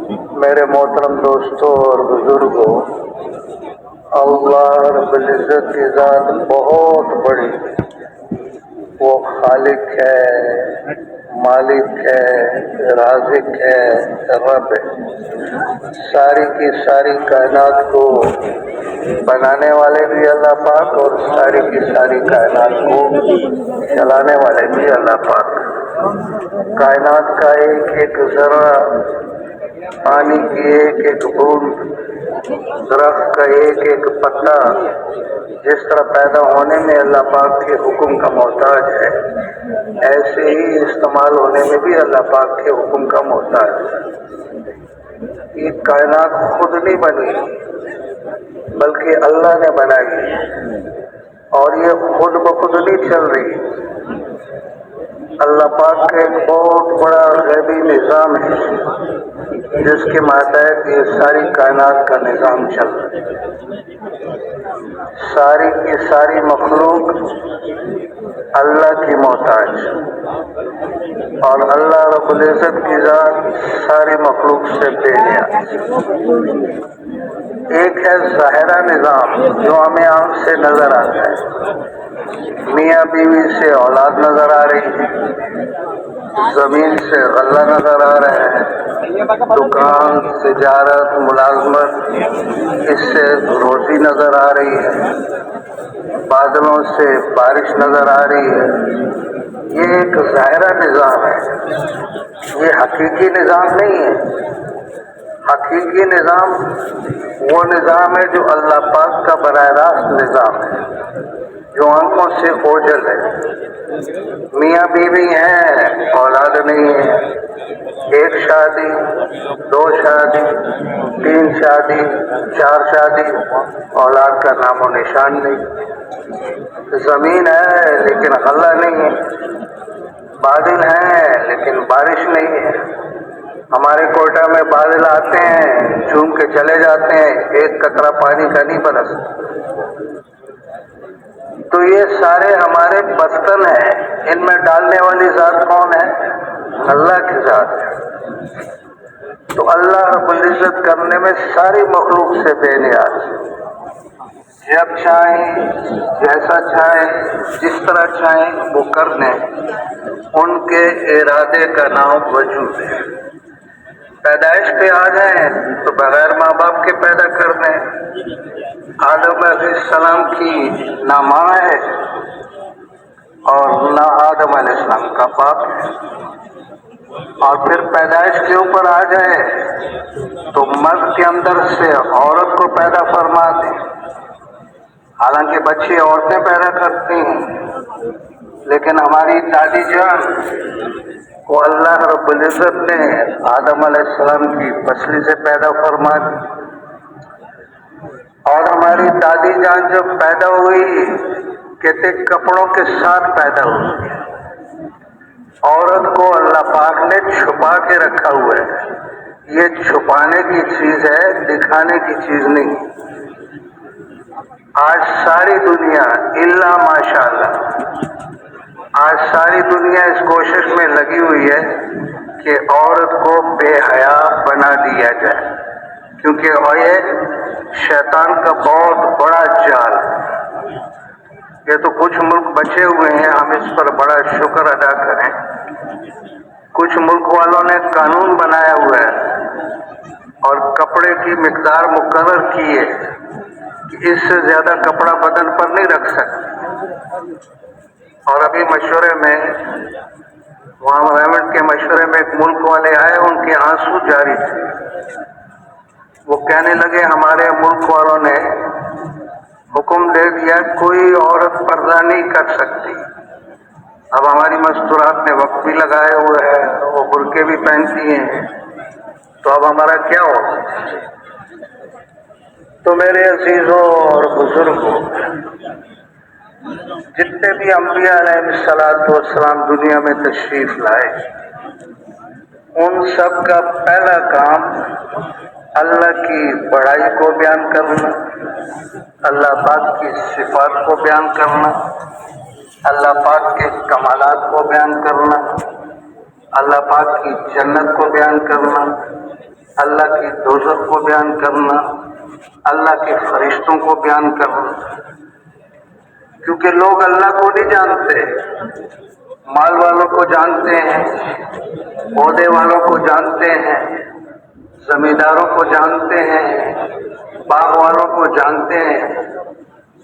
میرے محترم دوستوں اور بزرگوں، اللہ رب العزت کی ذات بہت بڑی، وہ خالق ہے، مالک ہے، رازق ہے، رب ہے۔ ساری کی ساری کائنات کو بنانے والے بھی اللہ پاک اور ساری کی ساری کائنات کو چلانے والے بھی اللہ پاک۔ کائنات کا ایک ایک ذرہ، پانی کی ایک ایک بوند، درخت کا ایک ایک پتا جس طرح پیدا ہونے میں اللہ پاک کے حکم کا محتاج ہے، ایسے ہی استعمال ہونے میں بھی اللہ پاک کے حکم کا محتاج ہے۔ یہ کائنات خود نہیں بنی بلکہ اللہ نے بنائی، اور یہ خود بخود نہیں چل رہی۔ اللہ پاک کا ایک بہت بڑا غیبی نظام ہے جس کے ماتحت یہ ساری کائنات کا نظام چل رہا ہے۔ ساری کی ساری مخلوق اللہ کی محتاج، اور اللہ رب العزت کی ذات ساری مخلوق سے بے نیاز۔ ایک ہے ظاہرہ نظام جو ہمیں آنکھ سے نظر آتا ہے، میاں بیوی سے اولاد نظر آ رہی ہے، زمین سے غلہ نظر آ رہا ہے، دکان، تجارت، ملازمت، اس سے روزی نظر آ رہی ہے، بادلوں سے بارش نظر آ رہی ہے۔ یہ ایک ظاہرہ نظام ہے، یہ حقیقی نظام نہیں ہے۔ حقیقی نظام وہ نظام ہے جو اللہ پاک کا براہ راست نظام ہے، جو آنکھوں سے اوجھل ہے۔ میاں بیوی ہیں، اولاد نہیں ہے، ایک شادی، دو شادی، تین شادی، چار شادی، اولاد کا نام و نشان نہیں۔ زمین ہے لیکن غلہ نہیں ہے، بادل ہیں لیکن بارش نہیں ہے۔ ہمارے کوئٹہ میں بادل آتے ہیں، جھوم کے چلے جاتے ہیں، ایک قطرہ پانی کا نہیں برستا۔ تو یہ سارے ہمارے برتن ہیں، ان میں ڈالنے والی ذات کون ہے؟ اللہ کی ذات ہے۔ تو اللہ رب العزت کرنے میں ساری مخلوق سے بے نیاز، جب چاہیں، جیسا چاہیں، جس طرح چاہیں وہ کر دیں، ان کے ارادے کا نام وجود ہے۔ پیدائش پہ آ جائیں تو بغیر ماں باپ کے پیدا کر دیں۔ آدم علیہ السلام کی نہ ماں ہے اور نہ آدم علیہ السلام کا باپ ہے، اور پھر پیدائش کے اوپر آ جائے تو مرد کے اندر سے عورت کو پیدا فرما دیں۔ حالانکہ بچے عورتیں پیدا کرتی ہیں، لیکن ہماری دادی جان کو اللہ رب العزت نے آدم علیہ السلام کی پسلی سے پیدا فرما دی، اور ہماری دادی جان جب پیدا ہوئی کہتے کپڑوں کے ساتھ پیدا ہوئی۔ عورت کو اللہ پاک نے چھپا کے رکھا ہوا ہے، یہ چھپانے کی چیز ہے، دکھانے کی چیز نہیں۔ آج ساری دنیا الا ماشاءاللہ، آج ساری دنیا اس کوشش میں لگی ہوئی ہے کہ عورت کو بے حیا بنا دیا جائے، کیونکہ یہ شیطان کا بہت بڑا جال ہے۔ یہ تو کچھ ملک بچے ہوئے ہیں، ہم اس پر بڑا شکر ادا کریں۔ کچھ ملک والوں نے قانون بنایا ہوا ہے اور کپڑے کی مقدار مقرر کی ہے کہ اس سے زیادہ کپڑا بدن پر نہیں رکھ سکتے۔ اور ابھی مشورے میں، وہاں ریمنڈ کے مشورے میں ایک ملک والے آئے، ان کے آنسو جاری تھے۔ وہ کہنے لگے ہمارے ملک والوں نے حکم دے دیا کوئی عورت پردہ نہیں کر سکتی۔ اب ہماری مستورات نے وقت بھی لگائے ہوئے ہیں، وہ برقعے بھی پہنتی ہیں، تو اب ہمارا کیا ہو؟ تو میرے عزیزوں اور بزرگوں، جتنے بھی انبیاء علیہ الصلوۃ والسلام دنیا میں تشریف لائے، ان سب کا پہلا کام اللہ کی بڑائی کو بیان کرنا، اللہ پاک کی صفات کو بیان کرنا، اللہ پاک کے کمالات کو بیان کرنا، اللہ پاک کی جنت کو بیان کرنا، اللہ کی دوزخ کو بیان کرنا، اللہ کے فرشتوں کو بیان کرنا، کیونکہ لوگ اللہ کو نہیں جانتے، مال والوں کو جانتے ہیں، عہدے والوں کو جانتے ہیں، زمینداروں کو جانتے ہیں، باغ والوں کو جانتے ہیں،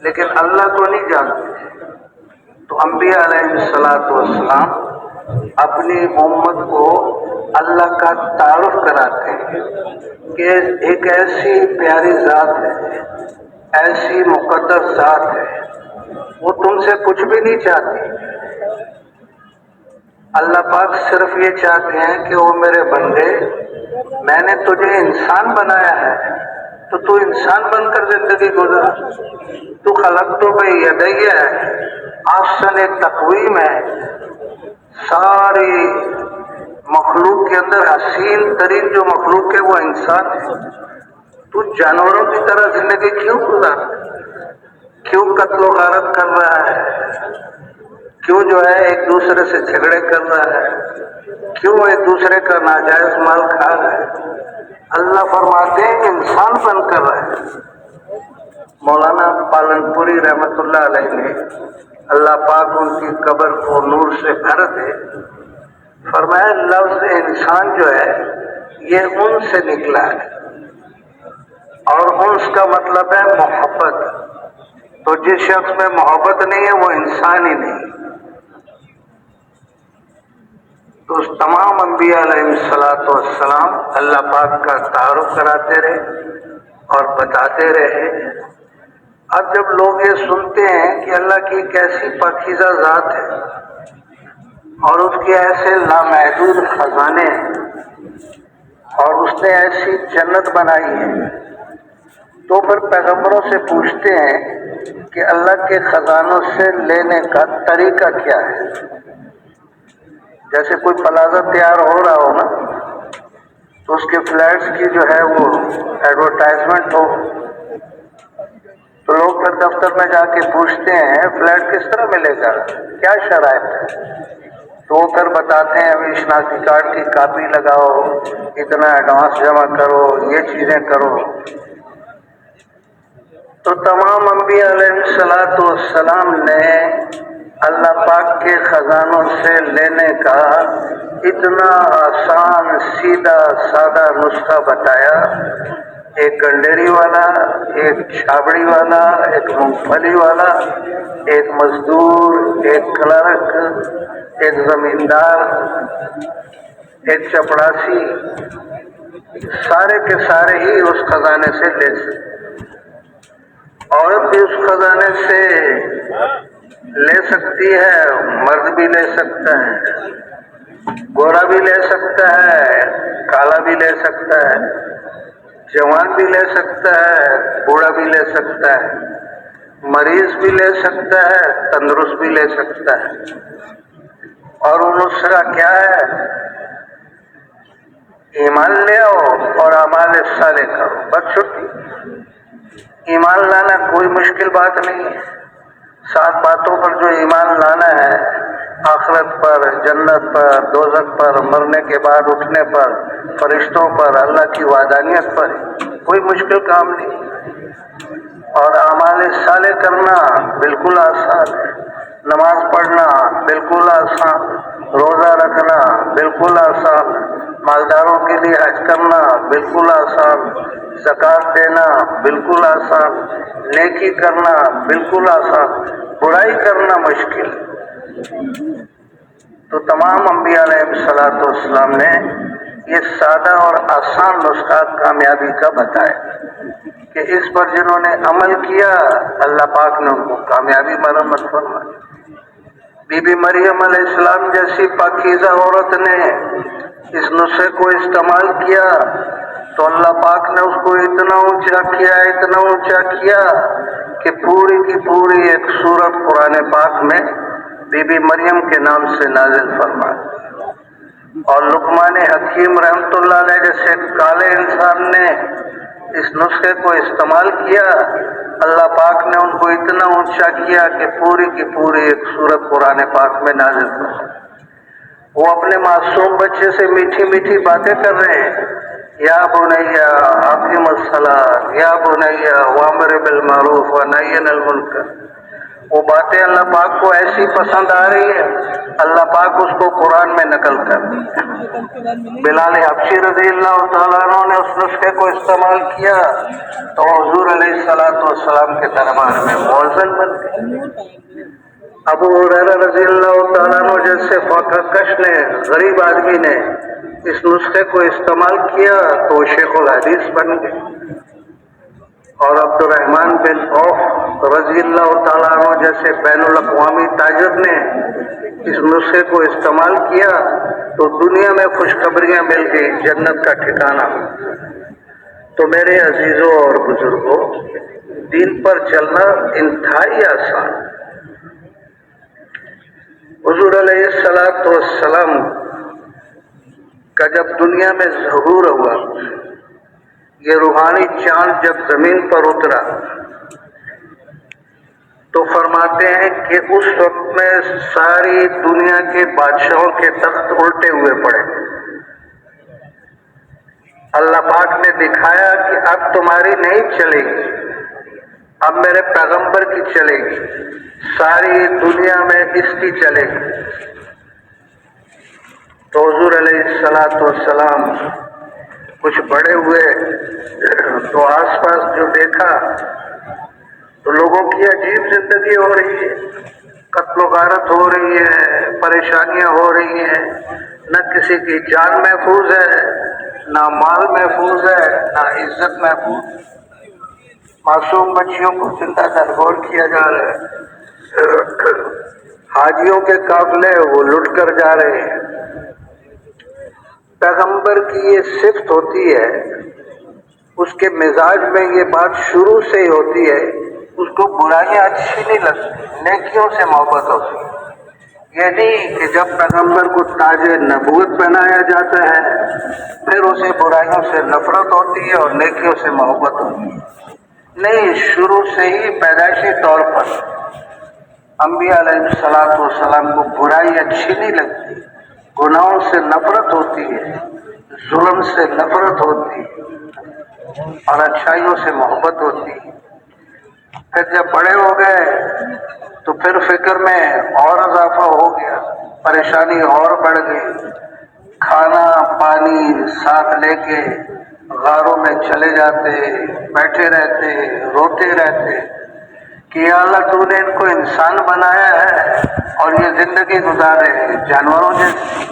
لیکن اللہ کو نہیں جانتے۔ تو انبیاء علیہ السلام اپنی امت کو اللہ کا تعارف کراتے ہیں کہ ایک ایسی پیاری ذات ہے، ایسی مقدس ذات ہے، وہ تم سے کچھ بھی نہیں چاہتی۔ اللہ پاک صرف یہ چاہتے ہیں کہ وہ میرے بندے، میں نے تجھے انسان بنایا ہے تو تو انسان بن کر زندگی گزار۔ تو خلقت بیدی ہے، احسن تقویم ہے، ساری مخلوق کے اندر حسین ترین جو مخلوق ہے وہ انسان ہے۔ تو جانوروں کی طرح زندگی کیوں گزار، کیوں قتل و غارت کر رہا ہے، کیوں جو ہے ایک دوسرے سے جھگڑے کر رہا ہے، کیوں ایک دوسرے کا ناجائز مال کھا رہا ہے؟ اللہ فرماتے ہیں کہ انسان بن کر رہے۔ مولانا پالن پوری رحمت اللہ علیہ نے، اللہ پاک ان کی قبر کو نور سے بھر دے، فرمایا لفظ انسان جو ہے یہ ان سے نکلا ہے، اور انس کا مطلب ہے محبت۔ تو جس شخص میں محبت نہیں ہے وہ انسان ہی نہیں۔ تو اس تمام انبیاء علیہ السلام اللہ پاک کا تعارف کراتے رہے اور بتاتے رہے۔ اب جب لوگ یہ سنتے ہیں کہ اللہ کی کیسی پاکیزہ ذات ہے اور اس کے ایسے لامحدود خزانے ہیں اور اس نے ایسی جنت بنائی ہے، تو پھر پیغمبروں سے پوچھتے ہیں کہ اللہ کے خزانوں سے لینے کا طریقہ کیا ہے۔ جیسے کوئی پلازہ تیار ہو رہا ہو نا، تو اس کے فلیٹس کی جو ہے وہ ایڈورٹائزمنٹ ہو، تو لوگ پھر دفتر میں جا کے پوچھتے ہیں فلیٹ کس طرح ملے گا، کیا شرائط ہے، تو وہ پھر بتاتے ہیں ابھی شناختی کارڈ کی کاپی لگاؤ، اتنا ایڈوانس جمع کرو، یہ چیزیں کرو۔ تو تمام انبیاء علیہ السلام نے اللہ پاک کے خزانوں سے لینے کا اتنا آسان سیدھا سادہ نسخہ بتایا۔ ایک گنڈیری والا، ایک چھابڑی والا، ایک مونگ پھلی والا، ایک مزدور، ایک کلرک، ایک زمیندار، ایک چپڑاسی، سارے کے سارے ہی اس خزانے سے لے سکتے۔ عورت بھی اس خزانے سے لے سکتی ہے، مرد بھی لے سکتا ہے، گورا بھی لے سکتا ہے، کالا بھی لے سکتا ہے، جوان بھی لے سکتا ہے، بوڑھا بھی لے سکتا ہے، مریض بھی لے سکتا ہے، تندرست بھی لے سکتا ہے۔ اور وہ نسخہ کیا ہے؟ ایمان لے آؤ اور اعمال صالح کرو، بس چھٹی۔ ایمان لانا کوئی مشکل بات نہیں ہے، 7 باتوں پر جو ایمان لانا ہے، آخرت پر، جنت پر، دوزخ پر، مرنے کے بعد اٹھنے پر، فرشتوں پر، اللہ کی وحدانیت پر، کوئی مشکل کام نہیں۔ اور اعمال صالح کرنا بالکل آسان ہے، نماز پڑھنا بالکل آسان، روزہ رکھنا بالکل آسان، مالداروں کے لیے حج کرنا بالکل آسان، زکوٰۃ دینا بالکل آسان، نیکی کرنا بالکل آسان، برائی کرنا مشکل۔ تو تمام انبیاء علیہ السلام نے یہ سادہ اور آسان نسخہ کامیابی کا بتایا کہ اس پر جنہوں نے عمل کیا اللہ پاک نے ان کو کامیابی مرمت فرمائی۔ بی بی مریم علیہ السلام جیسی پاکیزہ عورت نے اس نسخے کو استعمال کیا تو اللہ پاک نے اس کو اتنا اونچا کیا، اتنا اونچا کیا کہ پوری کی پوری ایک سورت قرآن پاک میں بی بی مریم کے نام سے نازل فرما۔ اور لقمان حکیم رحمت اللہ علیہ جیسے کالے انسان نے اس نسخے کو استعمال کیا، اللہ پاک نے ان کو اتنا اونچا کیا کہ پوری کی پوری ایک سورت قرآن پاک میں نازل فرما۔ وہ اپنے معصوم بچے سے میٹھی میٹھی باتیں کر رہے ہیں، یا بنیا اقم الصلاۃ یا بنیا وامر بالمعروف ونہی عن المنکر. وہ باتیں اللہ پاک کو ایسی پسند آ رہی ہے، اللہ پاک اس کو قرآن میں نقل کر. بلال حبشی رضی اللہ تعالیٰ عنہ نے اس نسخے کو استعمال کیا تو حضور علیہ السلام کے دربار میں مؤذن بن گئے. ابو ہریرہ رضی اللہ تعالیٰ عنہ جیسے فاقہ کش نے، غریب آدمی نے اس نسخے کو استعمال کیا تو وہ شیخ الحدیث بن گئے. اور عبد الرحمن بن عوف رضی اللہ تعالیٰ عنہ جیسے بین الاقوامی تاجر نے اس نسخے کو استعمال کیا تو دنیا میں خوشخبریاں مل گئی، جنت کا ٹھکانہ. تو میرے عزیزوں اور بزرگوں، دین پر چلنا انتہائی آسان. حضور علیہ السلام کا جب دنیا میں ظہور ہوا، یہ روحانی چاند جب زمین پر اترا تو فرماتے ہیں کہ اس وقت میں ساری دنیا کے بادشاہوں کے تخت الٹے ہوئے پڑے. اللہ پاک نے دکھایا کہ اب تمہاری نہیں چلے گی، اب میرے پیغمبر کی چلے گی، ساری دنیا میں اس کی چلے گی. تو حضور علیہ السلام کچھ بڑے ہوئے تو آس پاس جو دیکھا تو لوگوں کی عجیب زندگی ہو رہی ہے، قتل و غارت ہو رہی ہے، پریشانیاں ہو رہی ہیں، نہ کسی کی جان محفوظ ہے، نہ مال محفوظ ہے، نہ عزت محفوظ. معصوم بچیوں کو زندہ درگور کیا جا رہا ہے، حاجیوں کے قافلے وہ لٹ کر جا رہے ہیں. پیغمبر کی یہ صفت ہوتی ہے، اس کے مزاج میں یہ بات شروع سے ہی ہوتی ہے، اس کو برائیاں اچھی نہیں لگتی، نیکیوں سے محبت ہوتی ہے. یہ نہیں کہ جب پیغمبر کو تاج نبوت پہنایا جاتا ہے پھر اسے برائیوں سے نفرت ہوتی ہے اور نیکیوں سے محبت ہوتی ہے. نہیں، شروع سے ہی پیدائشی طور پر انبیاء علیہ السلام کو برائی اچھی نہیں لگتی، گناہوں سے نفرت ہوتی ہے، ظلم سے نفرت ہوتی ہے اور اچھائیوں سے محبت ہوتی ہے. پھر جب بڑے ہو گئے تو پھر فکر میں اور اضافہ ہو گیا، پریشانی اور بڑھ گئی. کھانا پانی ساتھ لے کے غاروں میں چلے جاتے، بیٹھے رہتے، روتے رہتے کہ یا اللہ تو نے ان کو انسان بنایا ہے اور یہ زندگی گزارے جانوروں جیسی.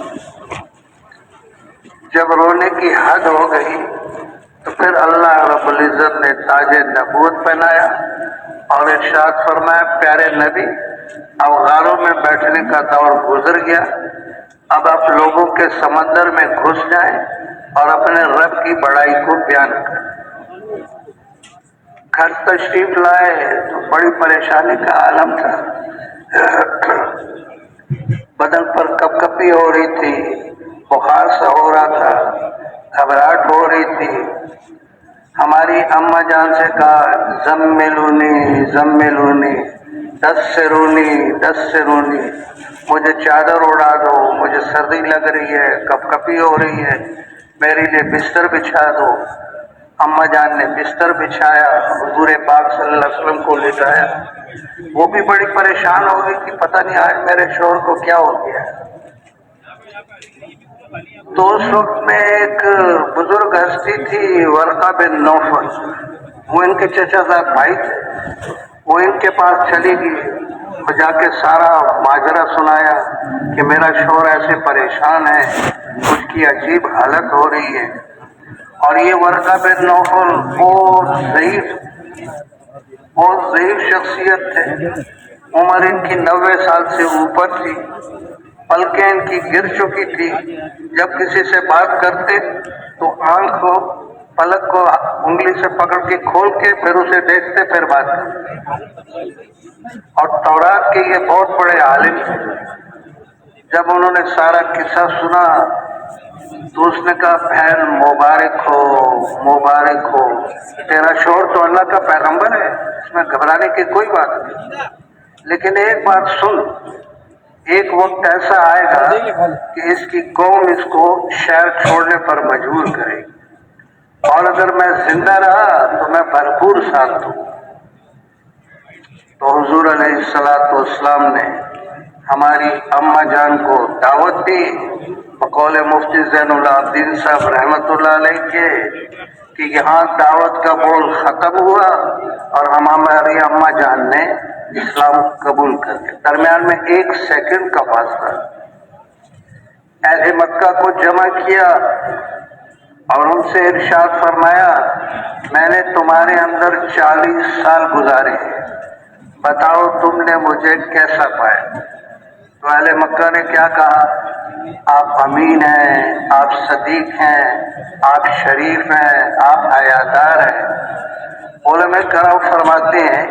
جب رونے کی حد ہو گئی تو پھر اللہ رب العزت نے تاج نبوت پہنایا اور ارشاد فرمایا، پیارے نبی اب غاروں میں بیٹھنے کا دور گزر گیا، اب آپ لوگوں کے سمندر میں گھس جائیں اور اپنے رب کی بڑائی کو بیان کریں. گھر تشریف لائے تو بڑی پریشانی کا عالم تھا، بدن پر کپ کپی ہو رہی تھی، بخار سا ہو رہا تھا، گھبراہٹ ہو رہی تھی. ہماری اماں جان سے کہا، زملونی زملونی دسرونی، مجھے چادر اڑا دو، مجھے سردی لگ رہی ہے، کپ کپی ہو رہی ہے، میرے لیے بستر بچھا دو. اماں جان نے بستر بچھایا، حضور پاک صلی اللہ علیہ وسلم کو لٹایا. وہ بھی بڑی پریشان ہو گئی کہ پتہ نہیں آج میرے شوہر کو کیا ہو گیا. تو اس وقت میں ایک بزرگ ہستی تھی ورقہ بن نوفل، وہ ان کے چچا زاد بھائی تھے. وہ ان کے پاس چلی گئی، جا کے سارا ماجرا سنایا کہ میرا شوہر ایسے پریشان ہے، اس کی عجیب حالت ہو رہی ہے. اور یہ ورقہ بن نوفل بہت ضعیف شخصیت تھے، عمر ان کی 90 سال سے اوپر تھی، پلکیں ان کی گر چکی تھی. جب کسی سے بات کرتے تو آنکھ کو پلک کو انگلی سے پکڑ کے کھول کے پھر اسے دیکھتے پھر بات کرتے. اور تورات کے یہ بہت بڑے عالم تھے. جب انہوں نے سارا قصہ سنا تو اس نے کہا، بہن مبارک ہو، تیرا شوہر تو اللہ کا پیغمبر ہے، اس میں گھبرانے کی کوئی بات نہیں. لیکن ایک بات سن، ایک وقت ایسا آئے گا کہ اس کی قوم اس کو شہر چھوڑنے پر مجبور کرے گی. اور اگر میں زندہ رہا تو میں بھرپور ساتھ دوں۔ تو حضور علیہ السلام نے ہماری اماں جان کو دعوت دی بقول مفتی زین العابدین صاحب رحمۃ اللہ علیہ کے کہ یہاں دعوت کا بول ختم ہوا اور ہماری اماں جان نے اسلام قبول کر کے درمیان میں 1 سیکنڈ کا فاصلہ اہل مکہ کو جمع کیا اور ان سے ارشاد فرمایا میں نے تمہارے اندر 40 سال گزارے ہیں، بتاؤ تم نے مجھے کیسا پایا؟ تو اہل مکہ نے کیا کہا؟ آپ امین ہیں، آپ صدیق ہیں، آپ شریف ہیں، آپ حیادار ہیں۔ علماء کرام فرماتے ہیں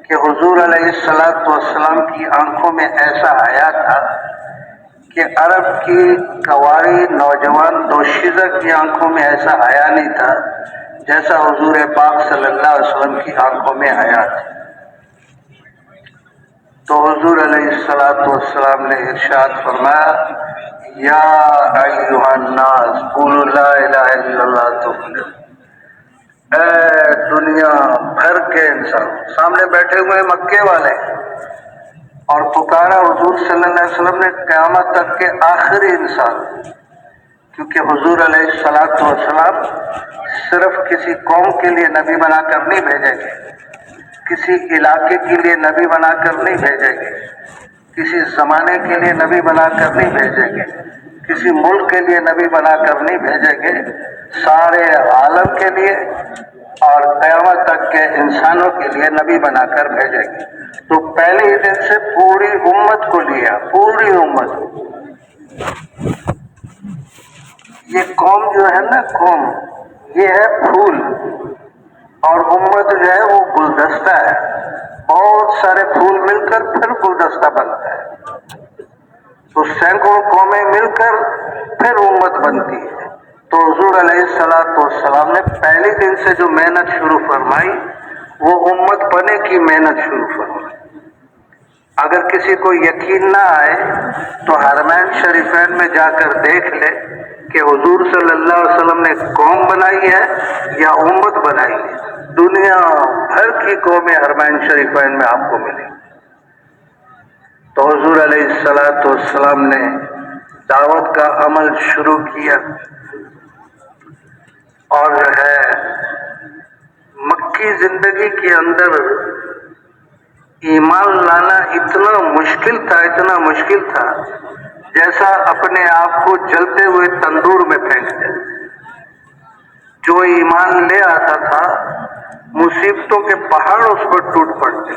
کہ حضور علیہ السلام کی آنکھوں میں ایسا حیا تھا کہ عرب کی کواری نوجوان دوشیزہ کی آنکھوں میں ایسا حیا نہیں تھا جیسا حضور پاک صلی اللہ علیہ وسلم کی آنکھوں میں حیا تھا۔ تو حضور علیہ السلام نے ارشاد فرمایا یا ایھا الناس قولوا لا الہ الا اللہ تفلحوا۔ اے دنیا بھر کے انسان سامنے بیٹھے ہوئے مکے والے اور پکارا حضور صلی اللہ علیہ وسلم نے قیامت تک کے آخری انسان، کیونکہ حضور علیہ السلام صرف کسی قوم کے لیے نبی بنا کر نہیں بھیجیں گے، کسی علاقے کے لیے نبی بنا کر نہیں بھیجیں گے، کسی زمانے کے لیے نبی بنا کر نہیں بھیجیں گے، کسی ملک کے لیے نبی بنا کر نہیں بھیجیں گے، سارے عالم کے لیے اور قیامت تک کے انسانوں کے لیے نبی بنا کر بھیجیں گے۔ تو پہلے ہی دن سے پوری امت کو لیا، پوری امت۔ یہ قوم جو ہے نا، قوم یہ ہے پھول اور امت جو ہے وہ گلدستہ ہے، بہت سارے پھول مل کر پھر گلدستہ بنتا ہے، تو سینکڑوں قومیں مل کر پھر امت بنتی ہے۔ تو حضور علیہ السلام نے پہلے دن سے جو محنت شروع فرمائی وہ امت بنے کی محنت شروع فرمائی۔ اگر کسی کو یقین نہ آئے تو حرمین شریفین میں جا کر دیکھ لے کہ حضور صلی اللہ علیہ وسلم نے قوم بنائی ہے یا امت بنائی ہے۔ دنیا بھر کی قومیں حرمین شریفین میں آپ کو ملیں۔ تو حضور علیہ السلام نے دعوت کا عمل شروع کیا اور جو ہے مکی زندگی کے اندر ایمان لانا اتنا مشکل تھا جیسا اپنے آپ کو جلتے ہوئے تندور میں پھینک دے۔ جو ایمان لے آتا تھا مصیبتوں کے پہاڑ اس پر ٹوٹ پڑتے۔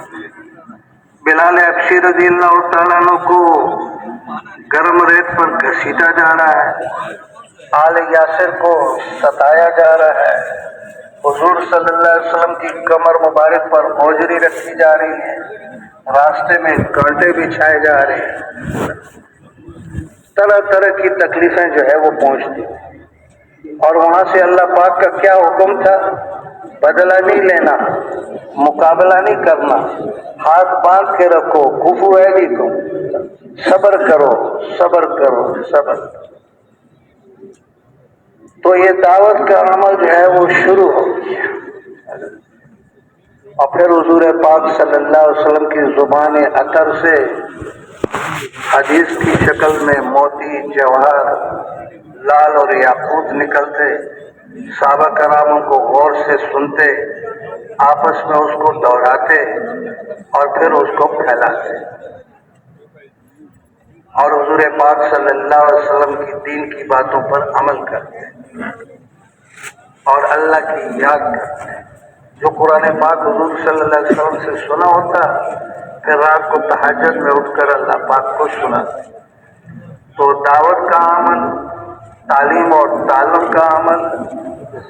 بلال حبشی رضی اللہ تعالیٰ عنہ کو گرم ریت پر گھسیٹا جا رہا ہے، آل یاسر کو ستایا جا رہا ہے، حضور صلی اللہ علیہ وسلم کی کمر مبارک پر ہوجری رکھی جا رہی ہے، راستے میں کانٹے بچھائے جا رہے ہیں، طرح طرح کی تکلیفیں جو ہے وہ پہنچتی۔ اور وہاں سے اللہ پاک کا کیا حکم تھا؟ بدلہ نہیں لینا، مقابلہ نہیں کرنا، ہاتھ باندھ کے رکھو، کفو ایدی کو، صبر کرو صبر کرو صبر کرو۔ تو یہ دعوت کا عمل جو ہے وہ شروع ہو گیا، اور پھر حضور پاک صلی اللہ علیہ وسلم کی زبان اطہر سے حدیث کی شکل میں موتی، جواہر، لال اور یاقوت نکلتے، صحابہ کرام کو غور سے سنتے، آپس میں اس کو دوہراتے اور پھر اس کو پھیلاتے اور حضور پاک صلی اللہ علیہ وسلم کی دین کی باتوں پر عمل کرتے اور اللہ کی یاد کرتے۔ جو قرآن پاک حضور صلی اللہ علیہ وسلم سے سنا ہوتا پھر رات کو تہجد میں اٹھ کر اللہ پاک کو سناتے۔ تو دعوت کا عمل، تعلیم اور تعلم کا عمل،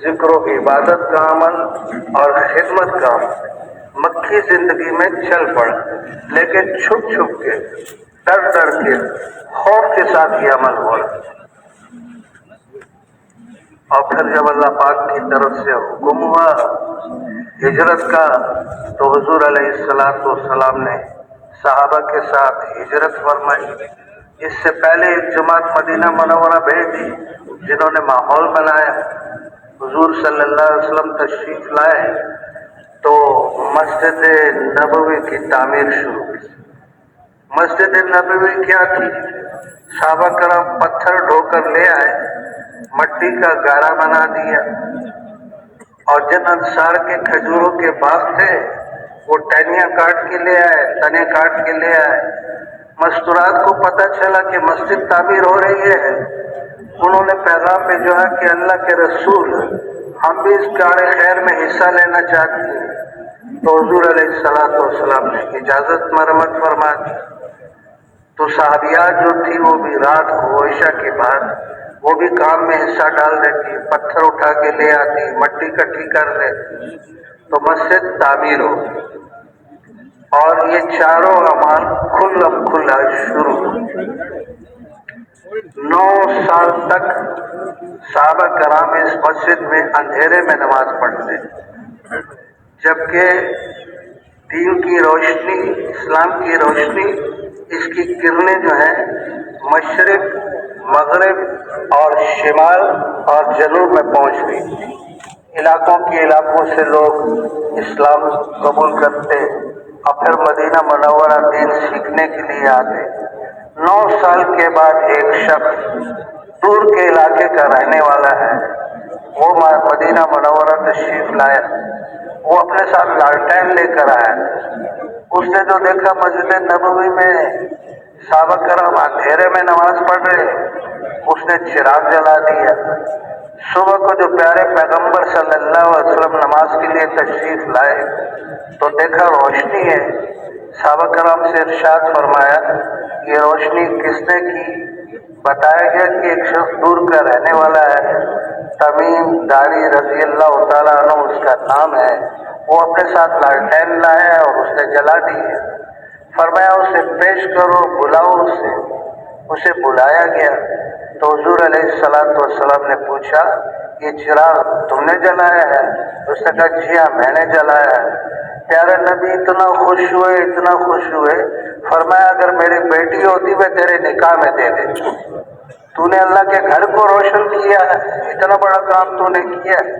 ذکر و عبادت کا عمل اور خدمت کا عمل مکی زندگی میں چل پڑا، لیکن چھپ چھپ کے، ڈر ڈر کے، خوف کے ساتھ یہ عمل ہوا۔ اور پھر جب اللہ پاک کی طرف سے حکم ہوا ہجرت کا تو حضور علیہ السلام نے صحابہ کے ساتھ ہجرت فرمائی۔ اس سے پہلے ایک جماعت مدینہ منورہ بھیج دی جنہوں نے ماحول بنایا، حضور صلی اللہ علیہ وسلم تشریف لائے تو مسجد نبوی کی تعمیر شروع کی۔ مسجد نبوی کیا تھی؟ صحابہ کرام پتھر ڈھو کر لے آئے، مٹی کا گارا بنا دیا، اور جن انصار کے کھجوروں کے باغ تھے وہ ٹہنیاں کاٹ کے لے آئے، تنے کاٹ کے لے آئے۔ مستورات کو پتہ چلا کہ مسجد تعمیر ہو رہی ہے، انہوں نے پیغام بھیجا کہ اللہ کے رسول ہم بھی اس کار خیر میں حصہ لینا چاہتے ہیں، تو حضور علیہ الصلوۃ والسلام نے اجازت مرمت فرما دی۔ تو صحابیات جو تھی وہ بھی رات کو عشاء کے بعد وہ بھی کام میں حصہ ڈال دیتی، پتھر اٹھا کے لے آتی، مٹی اکٹھی کر لیتی، تو مسجد تعمیر ہو گئی۔ اور یہ چاروں اعمال کھلا شروع ہوئے۔ 9 سال تک صحابہ کرام اس مسجد میں اندھیرے میں نماز پڑھتے، جبکہ دین کی روشنی، اسلام کی روشنی، اس کی کرنیں جو ہیں مشرق، مغرب اور شمال اور جنوب میں پہنچ گئی تھی۔ علاقوں سے لوگ اسلام قبول کرتے اور پھر مدینہ منورہ دین سیکھنے کے لیے آتے۔ 9 سال کے بعد ایک شخص دور کے علاقے کا رہنے والا ہے، وہ مدینہ منورہ تشریف لایا۔ وہ اپنے ساتھ لالٹین لے کر آیا۔ اس نے جو دیکھا مسجد نبوی میں صحابہ کرام اندھیرے میں نماز پڑھ رہے، اس نے چراغ جلا دیا۔ صبح کو جو پیارے پیغمبر صلی اللہ علیہ وسلم نماز کے لیے تشریف لائے تو دیکھا روشنی ہے۔ صحابہ کرام سے ارشاد فرمایا یہ روشنی کس نے کی؟ بتایا گیا کہ ایک شخص دور کا رہنے والا ہے، تمیم داری رضی اللہ تعالیٰ عنہ اس کا نام ہے، وہ اپنے ساتھ لالٹین لایا اور اس نے جلا دی ہے۔ فرمایا اسے پیش کرو، بلاؤ اسے بلایا گیا تو حضور علیہ الصلوۃ والسلام نے پوچھا یہ چراغ تم نے جلایا ہے؟ اس نے کہا جی ہاں میں نے جلایا ہے۔ پیارے نبی اتنا خوش ہوئے، فرمایا اگر میری بیٹی ہوتی میں تیرے نکاح میں دے دیتی، تو نے اللہ کے گھر کو روشن کیا ہے، اتنا بڑا کام تو نے کیا ہے۔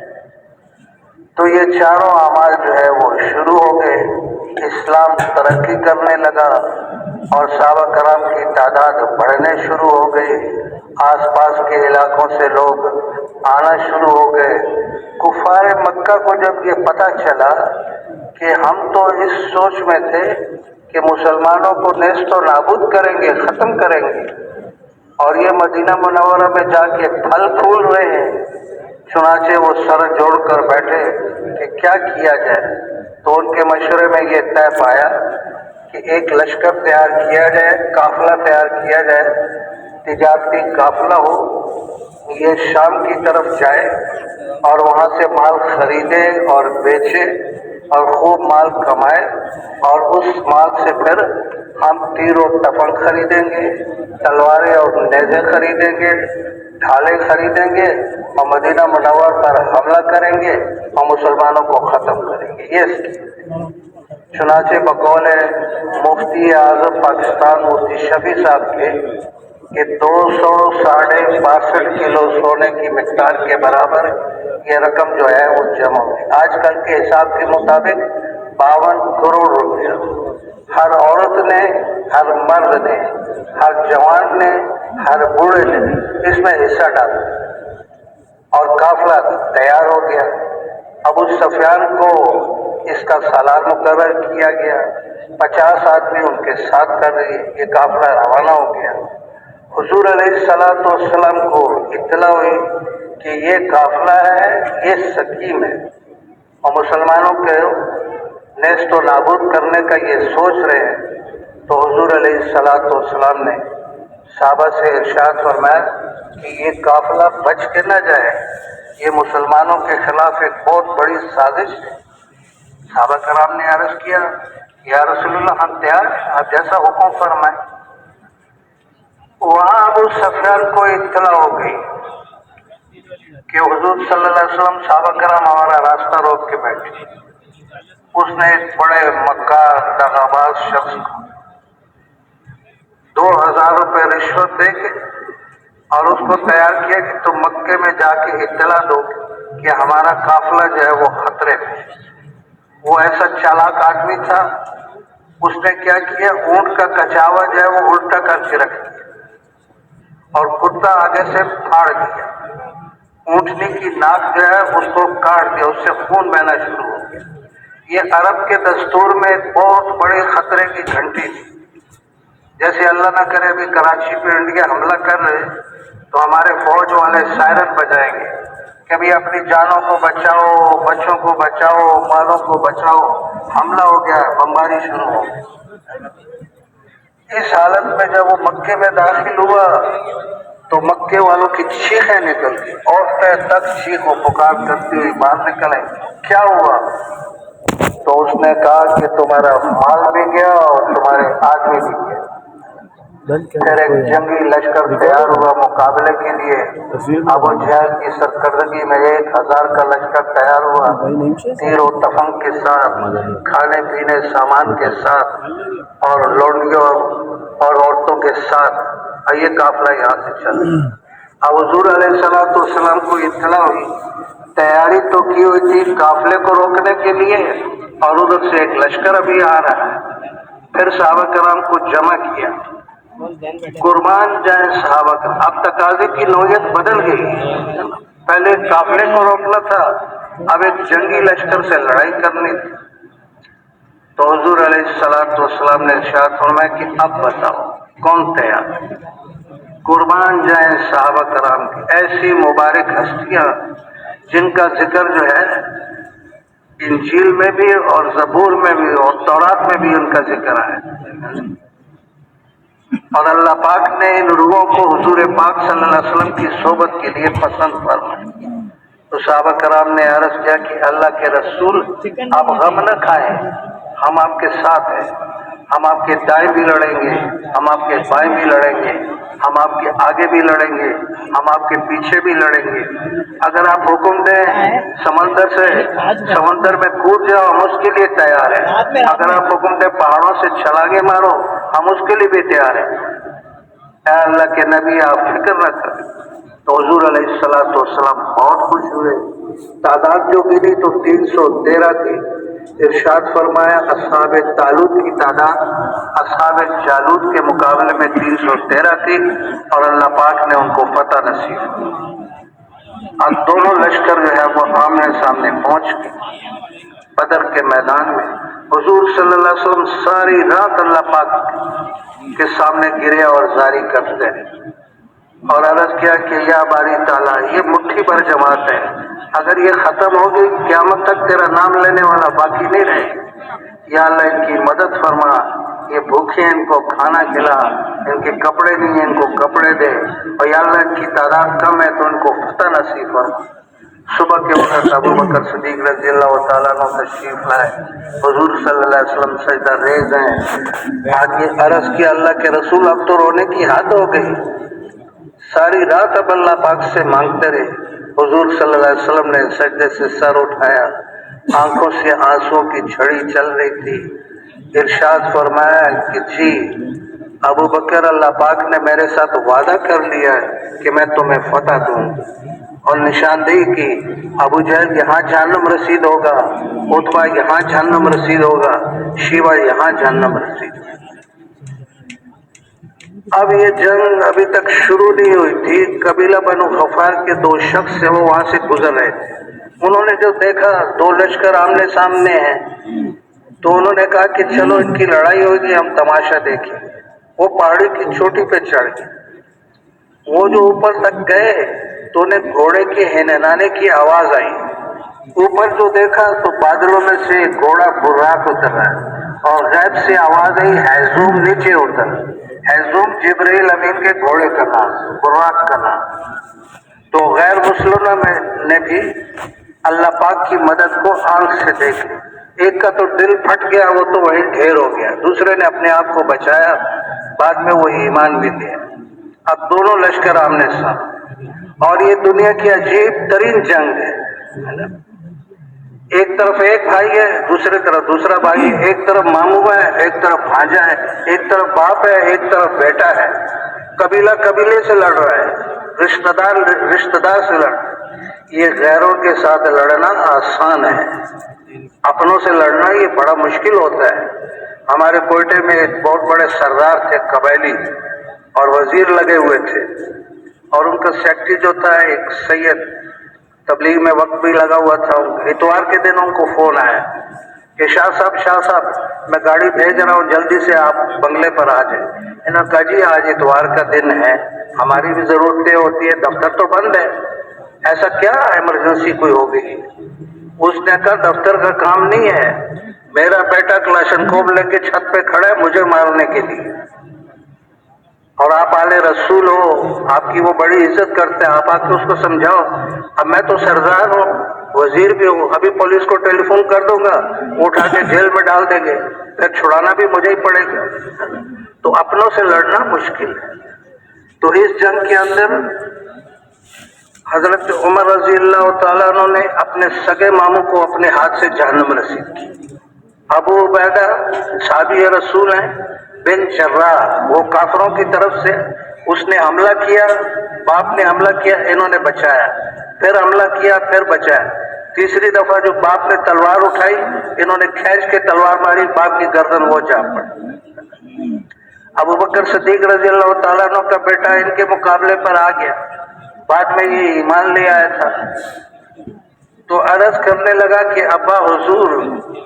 تو یہ چاروں اعمال جو ہے وہ شروع ہو گئے، اسلام ترقی کرنے لگا اور صحابہ کرام کی تعداد بڑھنے شروع ہو گئی، آس پاس کے علاقوں سے لوگ آنا شروع ہو گئے۔ کفار مکہ کو جب یہ پتہ چلا کہ ہم تو اس سوچ میں تھے کہ مسلمانوں کو نیست و نابود کریں گے، ختم کریں گے، اور یہ مدینہ منورہ میں جا کے پھل پھول رہے ہیں، چنانچہ وہ سر جوڑ کر بیٹھے کہ کیا کیا جائے۔ تو ان کے مشورے میں یہ طے پایا کہ ایک لشکر تیار کیا جائے، قافلہ تیار کیا جائے، تجارتی قافلہ ہو، یہ شام کی طرف جائے اور وہاں سے مال خریدے اور بیچے اور خوب مال کمائے، اور اس مال سے پھر ہم تیر و تفنگ خریدیں گے، تلواریں اور نیزے خریدیں گے، ڈھالیں خریدیں گے اور مدینہ منور پر حملہ کریں گے اور مسلمانوں کو ختم کریں گے۔ یہ چنانچہ بقول مفتی اعظم پاکستان مفتی شفیع صاحب کے کہ 262 کلو سونے کی مقدار کے برابر یہ رقم جو ہے وہ جمع ہوئی۔ آج کل کے حساب کے مطابق 52 کروڑ روپیہ ہر عورت نے، ہر مرد نے، ہر جوان نے، ہر بوڑھے نے اس میں حصہ ڈالا اور قافلہ تیار ہو گیا۔ ابو سفیان کو اس کا سالار مقرر کیا گیا، 50 آدمی ان کے ساتھ کر رہی، یہ قافلہ روانہ ہو گیا۔ حضور علیہ الصلوۃ والسلام کو اطلاع ہوئی کہ یہ قافلہ ہے، یہ سکیم ہے اور مسلمانوں کے نیست و نابود کرنے کا یہ سوچ رہے ہیں، تو حضور علیہ الصلوۃ والسلام نے صحابہ سے ارشاد فرمایا کہ یہ قافلہ بچ کے نہ جائے، یہ مسلمانوں کے خلاف ایک بہت بڑی سازش ہے۔ صحابہ کرام نے عرض کیا یا رسول اللہ ہم تیار ہیں، آپ جیسا حکم فرمائیں۔ وہاں ابو سفیان کو اطلاع ہو گئی کہ حضور صلی اللہ علیہ وسلم صحابہ کرام ہمارا راستہ روک کے بیٹھے۔ اس نے ایک بڑے مکار دغاباز شخص کو 2000 روپے رشوت دے کے اور اس کو تیار کیا کہ تم مکے میں جا کے اطلاع دو کہ ہمارا قافلہ جو ہے وہ خطرے میں ہے۔ وہ ایسا چالاک آدمی تھا، اس نے کیا کیا، اونٹ کا کچاوا جو ہے وہ الٹا کر کے رکھ دیا اور کتا آگے سے پھاڑ دیا، اونٹنی کی ناک جو ہے اس کو کاٹ دیا، اس سے خون بہنا شروع ہو گیا۔ یہ عرب کے دستور میں ایک بہت بڑے خطرے کی گھنٹی تھی۔ جیسے اللہ نہ کرے ابھی کراچی پہ انڈیا حملہ کر رہے تو ہمارے فوج والے سائرن بجائیں گے کہ ابھی اپنی جانوں کو بچاؤ، بچوں کو بچاؤ، مالوں کو بچاؤ، حملہ ہو گیا، بمباری شروع ہو گئی۔ اس حالت میں جب وہ مکے میں داخل ہوا تو مکے والوں کی چیخیں نکل گئی، عورتیں تک چیخ و پکار کرتی ہوئی باہر نکلیں، کیا ہوا؟ تو اس نے کہا کہ تمہارا مال بھی گیا اور تمہارے آدمی بھی گیا۔ پھر ایک جنگی لشکر تیار ہوا مقابلے کے لیے۔ ابو جہل کی سرکردگی میں 1000 کا لشکر تیار ہوا، تیر و تفنگ کے ساتھ، کھانے پینے سامان کے ساتھ اور لونڈیوں اور عورتوں کے ساتھ، یہ قافلہ یہاں سے چلا۔ اب حضور علیہ السلام کو اطلاع ہوئی، تیاری تو کی ہوئی تھی قافلے کو روکنے کے لیے اور ادھر سے ایک لشکر ابھی آ رہا ہے۔ پھر صحابہ کرام کو جمع کیا، قربان جائیں صحابہ کرام۔ اب تقاضے کی نوعیت بدل گئی، پہلے قافلے کو روکنا تھا، اب ایک جنگی لشکر سے لڑائی کرنی تھی۔ تو حضور علیہ السلام نے ارشاد فرمایا کہ اب بتاؤ کون تیار؟ قربان جائیں صحابہ کرام کی ایسی مبارک ہستیاں جن کا ذکر جو ہے انجیل میں بھی اور زبور میں بھی اور تورات میں بھی ان کا ذکر ہے، اور اللہ پاک نے ان روحوں کو حضور پاک صلی اللہ علیہ وسلم کی صحبت کے لیے پسند فرمایا۔ تو صحابہ کرام نے عرض کیا کہ اللہ کے رسول آپ غم نہ کھائیں، ہم آپ کے ساتھ ہیں، ہم آپ کے دائیں بھی لڑیں گے، ہم آپ کے بائیں بھی لڑیں گے، ہم آپ کے آگے بھی لڑیں گے، ہم آپ کے پیچھے بھی لڑیں گے۔ اگر آپ حکم دیں سمندر میں کود جاؤ، ہم اس کے لیے تیار ہیں۔ اگر آپ حکم دیں پہاڑوں سے چھلانگے مارو، ہم اس کے لیے بھی تیار ہیں۔ اے اللہ کے نبی آپ فکر نہ کریں۔ تو حضور علیہ السلام بہت خوش ہوئے۔ تعداد جو گری تو 313 تھی۔ ارشاد فرمایا اصحاب طالوت کی تعداد اصحاب جالوت کے مقابلے میں 313 تھی اور اللہ پاک نے ان کو فتح نصیب کی۔ اب دونوں لشکر جو ہے وہ آمنے سامنے پہنچ گئے بدر کے میدان میں۔ حضور صلی اللہ علیہ وسلم ساری رات اللہ پاک کے سامنے گرے اور زاری کرتے ہیں اور عرض کیا کہ یا باری تعالیٰ یہ مٹھی بھر جماعت ہے، اگر یہ ختم ہو گئی قیامت تک تیرا نام لینے والا باقی نہیں رہے۔ یا اللہ ان کی مدد فرما، یہ بھوکے ان کو کھانا کھلا، ان کے کپڑے نہیں ہیں ان کو کپڑے دے، اور یا اللہ ان کی تعداد کم ہے تو ان کو فتح نصیب فرما۔ صبح کے وقت ابو بکر صدیق رضی اللہ تعالیٰ عنہ تشریف لائے، حضور صلی اللہ علیہ وسلم سجدہ ریز ہیں۔ آگے عرض کیا اللہ کے رسول اب تو رونے کی حد ہو گئی، ساری رات اب اللہ پاک سے مانگتے رہے۔ حضور صلی اللہ علیہ وسلم نے سجدے سے سر اٹھایا، آنکھوں سے آنسوں کی جھڑی چل رہی تھی۔ ارشاد فرمایا کہ جی ابو بکر اللہ پاک نے میرے ساتھ وعدہ کر لیا ہے کہ میں تمہیں فتح دوں، اور نشاندہی کی ابو جہل یہاں جہنم رسید ہوگا، عتبہ یہاں جہنم رسید ہوگا، شیبہ یہاں جہنم رسید ہوگا۔ اب یہ جنگ ابھی تک شروع نہیں ہوئی تھی۔ قبیلہ بنو غفار کے 2 شخص سے وہ وہاں سے گزر رہے تھے، انہوں نے جو دیکھا 2 لشکر آمنے سامنے ہیں تو انہوں نے کہا کہ چلو ان کی لڑائی ہوگی، ہم تماشا دیکھیں۔ وہ پہاڑی کی چوٹی پہ چڑھ گئے، وہ جو اوپر تک گئے تو انہیں گھوڑے کے ہنہنانے کی آواز آئی۔ اوپر جو دیکھا تو بادلوں میں سے ایک گھوڑا براق اتر رہا ہے اور غیب سے آواز آئی ہیزوم نیچے اتر۔ ہیزوم جبرائیل امین کے گھوڑے کا نام، براق کا نام۔ تو غیر مسلموں نے بھی اللہ پاک کی مدد کو آنکھ سے دیکھا، ایک کا تو دل پھٹ گیا، وہ تو وہی ڈھیر ہو گیا، دوسرے نے اپنے آپ کو بچایا، بعد میں وہ ایمان بھی لیا۔ اب دونوں لشکر آمنے سامنے، اور یہ دنیا کی عجیب ترین جنگ ہے۔ ایک طرف ایک بھائی ہے، دوسری طرف دوسرا بھائی ہے، ایک طرف ماموں ہے، ایک طرف بھانجا ہے، ایک طرف باپ ہے، ایک طرف بیٹا ہے۔ قبیلہ قبیلے سے لڑ رہا ہے، رشتہ دار سے لڑ رہا ہے۔ یہ غیروں کے ساتھ لڑنا آسان ہے، اپنوں سے لڑنا یہ بڑا مشکل ہوتا ہے۔ ہمارے کوئٹے میں ایک بہت بڑے سردار تھے قبائلی، اور وزیر لگے ہوئے تھے، اور ان کا سیکٹری جو تھا ایک سید، تبلیغ میں وقت بھی لگا ہوا تھا۔ اتوار کے دن ان کو فون آیا کہ شاہ صاحب میں گاڑی بھیج رہا ہوں، جلدی سے آپ بنگلے پر آ جائیں۔ انہوں نے کہا جی آج اتوار کا دن ہے، ہماری بھی ضرورتیں ہوتی ہے، دفتر تو بند ہے، ایسا کیا ایمرجنسی کوئی ہو گئی؟ اس نے کہا دفتر کا کام نہیں ہے، میرا بیٹا کلاشنکوف لے کے چھت پہ کھڑا ہے مجھے مارنے کے لیے، اور آپ آل رسول ہو، آپ کی وہ بڑی عزت کرتے ہیں، آپ آ کے اس کو سمجھاؤ۔ اب میں تو سردار ہوں، وزیر بھی ہوں، ابھی پولیس کو ٹیلی فون کر دوں گا، وہ اٹھا کے جیل میں ڈال دیں گے، پھر چھڑانا بھی مجھے ہی پڑے گا۔ تو اپنوں سے لڑنا مشکل ہے۔ تو اس جنگ کے اندر حضرت عمر رضی اللہ تعالیٰ عنہ نے اپنے سگے ماموں کو اپنے ہاتھ سے جہنم رسید کی۔ ابو عبیدہ صحابی رسول ہیں، بن جراح، وہ کافروں کی طرف سے، اس نے حملہ کیا، باپ نے حملہ کیا، انہوں نے بچایا، پھر حملہ کیا، پھر بچایا۔ تیسری دفعہ جو باپ نے تلوار اٹھائی، انہوں نے کھینچ کے تلوار ماری، باپ کی گردن وہ جا پڑی۔ ابو بکر صدیق رضی اللہ تعالیٰ عنہ کا بیٹا ان کے مقابلے پر آ گیا، بعد میں یہ ایمان لے آیا تھا، تو عرض کرنے لگا کہ ابا حضور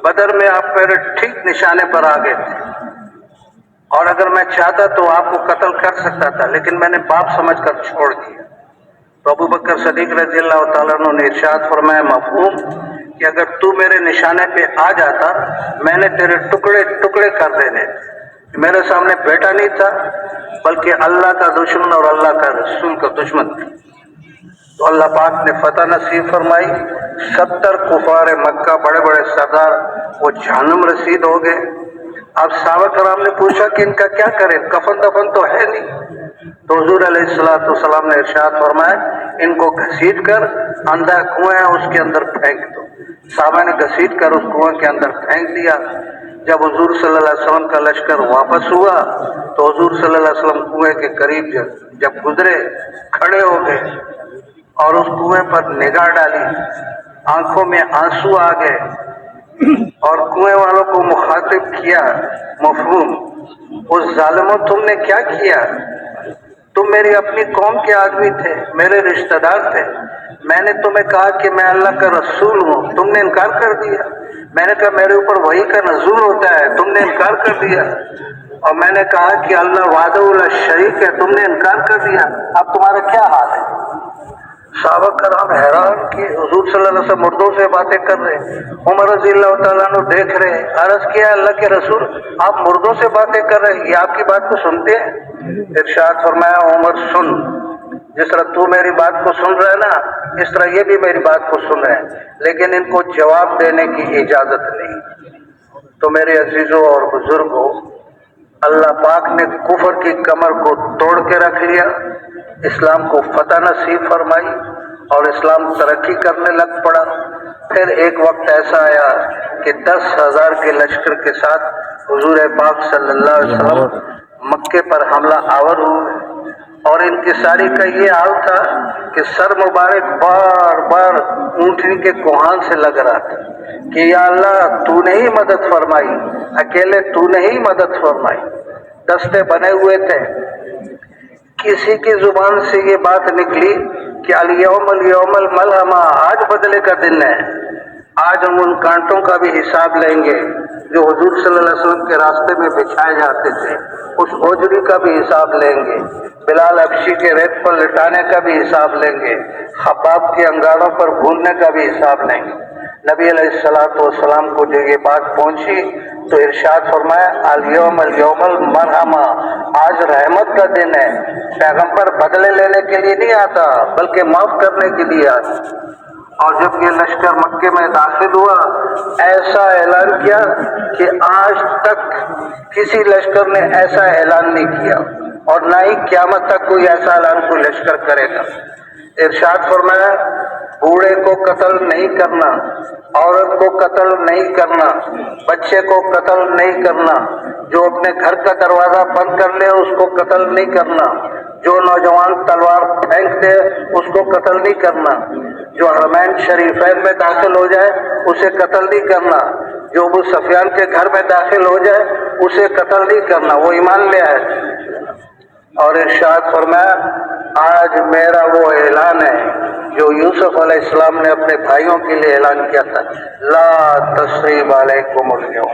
بدر میں آپ میرے ٹھیک نشانے پر آ گئے تھے، اور اگر میں چاہتا تو آپ کو قتل کر سکتا تھا، لیکن میں نے باپ سمجھ کر چھوڑ دیا۔ تو ابو بکر صدیق رضی اللہ تعالیٰ عنہ نے ارشاد فرمایا مفہوم کہ اگر تو میرے نشانے پہ آ جاتا میں نے تیرے ٹکڑے ٹکڑے کر دینے تھے۔ میرے سامنے بیٹا نہیں تھا بلکہ اللہ کا دشمن اور اللہ کا رسول کا دشمن تھا۔ تو اللہ پاک نے فتح نصیب فرمائی، 70 کفار مکہ بڑے بڑے سردار وہ جہنم رسید ہو گئے۔ اب صحابہ کرام نے پوچھا کہ ان کا کیا کریں، کفن دفن تو ہے نہیں۔ تو حضور علیہ الصلوۃ والسلام نے ارشاد فرمایا ان کو گھسیٹ کر اندھا کنواں ہے اس کے اندر پھینک دو۔ صحابہ نے گھسیٹ کر اس کنویں کے اندر پھینک دیا۔ جب حضور صلی اللہ علیہ وسلم کا لشکر واپس ہوا تو حضور صلی اللہ علیہ وسلم کنویں کے قریب جب گزرے کھڑے ہو گئے اور اس کنویں پر نگاہ ڈالی، آنکھوں میں آنسو آ گئے، اور کنویں والوں کو مخاطب کیا مفہوم، اس ظالموں تم نے کیا کیا؟ تم میری اپنی قوم کے آدمی تھے، میرے رشتہ دار تھے، میں نے تمہیں کہا کہ میں اللہ کا رسول ہوں، تم نے انکار کر دیا۔ میں نے کہا میرے اوپر وحی کا نزول ہوتا ہے، تم نے انکار کر دیا۔ اور میں نے کہا کہ اللہ وحدہ لا شریک ہے، تم نے انکار کر دیا، اب تمہارا کیا حال ہے؟ صحابہ کرام حیران کہ حضور صلی اللہ علیہ وسلم مردوں سے باتیں کر رہے، عمر رضی اللہ تعالیٰ عنہ دیکھ رہے، عرض کیا اللہ کے رسول آپ مردوں سے باتیں کر رہے، یہ آپ کی بات کو سنتے ہیں؟ ارشاد فرمایا عمر سن، جس طرح تو میری بات کو سن رہا ہے نا اس طرح یہ بھی میری بات کو سن رہے ہیں، لیکن ان کو جواب دینے کی اجازت نہیں۔ تو میرے عزیزوں اور بزرگوں، اللہ پاک نے کفر کی کمر کو توڑ کے رکھ لیا، اسلام کو فتح نصیب فرمائی اور اسلام ترقی کرنے لگ پڑا۔ پھر ایک وقت ایسا آیا کہ 10,000 کے لشکر کے ساتھ حضور پاک صلی اللہ علیہ وسلم مکے پر حملہ آور ہوئے، اور انکساری کا یہ حال تھا کہ سر مبارک بار بار اونٹنی کے کوہان سے لگ رہا تھا کہ یا اللہ تو نے ہی مدد فرمائی، اکیلے تو نے ہی مدد فرمائی۔ دستے بنے ہوئے تھے، کسی کی زبان سے یہ بات نکلی کہ الیوم الملحمہ، آج بدلے کا دن ہے، آج ہم ان کانٹوں کا بھی حساب لیں گے جو حضور صلی اللہ علیہ وسلم کے راستے میں بچھائے جاتے تھے، اس ہوجری کا بھی حساب لیں گے، بلال حبشی کے ریت پر لٹانے کا بھی حساب لیں گے، خباب کے انگاروں پر بھوننے کا بھی حساب لیں گے۔ نبی علیہ الصلوۃ والسلام کو جو یہ بات پہنچی تو ارشاد فرمایا الیوم المرحمہ، آج رحمت کا دن ہے۔ پیغمبر بدلے لینے کے لیے نہیں آتا بلکہ معاف کرنے کے لیے آتا۔ اور جب یہ لشکر مکے میں داخل ہوا ایسا اعلان کیا کہ آج تک کسی لشکر نے ایسا اعلان نہیں کیا، اور نہ ہی قیامت تک کوئی ایسا اعلان کوئی لشکر کرے گا۔ ارشاد فرمایا بوڑھے کو قتل نہیں کرنا، عورت کو قتل نہیں کرنا، بچے کو قتل نہیں کرنا، جو اپنے گھر کا دروازہ بند کر لے اس کو قتل نہیں کرنا، جو نوجوان تلوار پھینک دے اس کو قتل نہیں کرنا، جو حرمین شریفین میں داخل ہو جائے اسے قتل نہیں کرنا، جو ابو سفیان کے گھر میں داخل ہو جائے اسے قتل نہیں کرنا، وہ ایمان لے آئے۔ اور ارشاد فرمایا آج میرا وہ اعلان ہے جو یوسف علیہ السلام نے اپنے بھائیوں کے لیے اعلان کیا تھا، لا تثریب علیکم اليوم،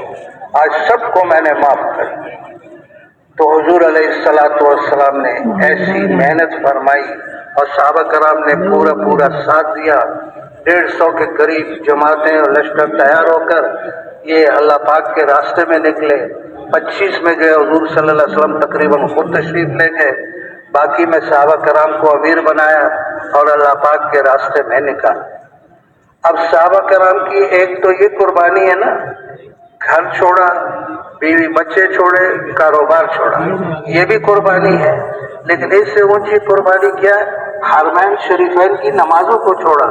آج سب کو میں نے معاف کر دیا۔ تو حضور علیہ السلام نے ایسی محنت فرمائی اور صحابہ کرام نے پورا ساتھ دیا۔ 150 کے قریب جماعتیں اور لشکر تیار ہو کر یہ اللہ پاک کے راستے میں نکلے۔ 25 میں جو ہے حضور صلی اللہ علیہ وسلم تقریباً خود تشریف لے گئے، باقی میں صحابہ کرام کو امیر بنایا اور اللہ پاک کے راستے میں نکالا۔ اب صحابہ کرام کی ایک تو یہ قربانی ہے نا، گھر چھوڑا، بیوی بچے چھوڑے، کاروبار چھوڑا، یہ بھی قربانی ہے، لیکن اس سے اونچی قربانی کیا ہے؟ حرمین شریفین کی نمازوں کو چھوڑا،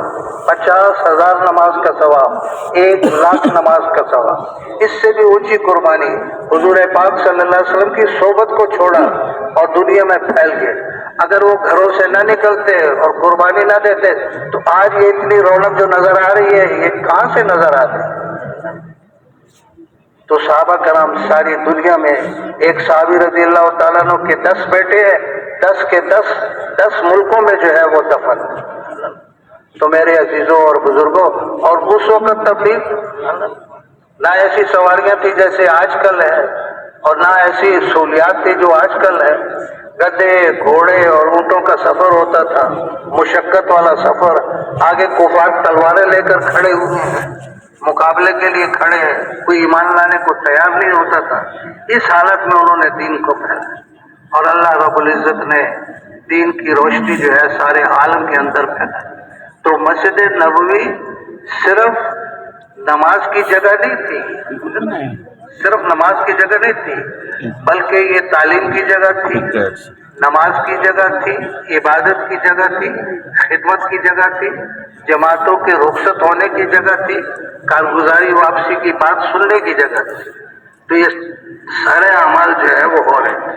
50,000 نماز کا ثواب، 1,00,000 نماز کا ثواب، اس سے بھی اونچی قربانی حضور پاک صلی اللہ علیہ وسلم کی صحبت کو چھوڑا اور دنیا میں پھیل گئے۔ اگر وہ گھروں سے نہ نکلتے اور قربانی نہ دیتے تو آج یہ اتنی رونق جو نظر آ رہی ہے یہ کہاں سے نظر آتی؟ تو صحابہ کرام ساری دنیا میں، ایک صحابی رضی اللہ تعالیٰ عنہ کے 10 بیٹے ہیں، 10 کے 10 ملکوں میں جو ہے وہ دفن۔ تو میرے عزیزوں اور بزرگوں، اور اس وقت تبلیغ نہ ایسی سواریاں تھی جیسے آج کل ہے، اور نہ ایسی سہولیات تھی جو آج کل ہے۔ گدے، گھوڑے اور اونٹوں کا سفر ہوتا تھا، مشقت والا سفر، آگے کفار تلواریں لے کر کھڑے ہوئے ہیں، مقابلے کے لیے کھڑے ہیں، کوئی ایمان لانے کو تیار نہیں ہوتا تھا۔ اس حالت میں انہوں نے دین کو پھیلایا اور اللہ رب العزت نے دین کی روشنی جو ہے سارے عالم کے اندر پھیلائی۔ تو مسجد نبوی صرف نماز کی جگہ نہیں تھی، صرف نماز کی جگہ نہیں تھی، بلکہ یہ تعلیم کی جگہ تھی، نماز کی جگہ تھی، عبادت کی جگہ تھی، خدمت کی جگہ تھی، جماعتوں کے رخصت ہونے کی جگہ تھی، کارگزاری واپسی کی بات سننے کی جگہ تھی۔ تو یہ سارے اعمال جو ہے وہ ہو رہے تھے،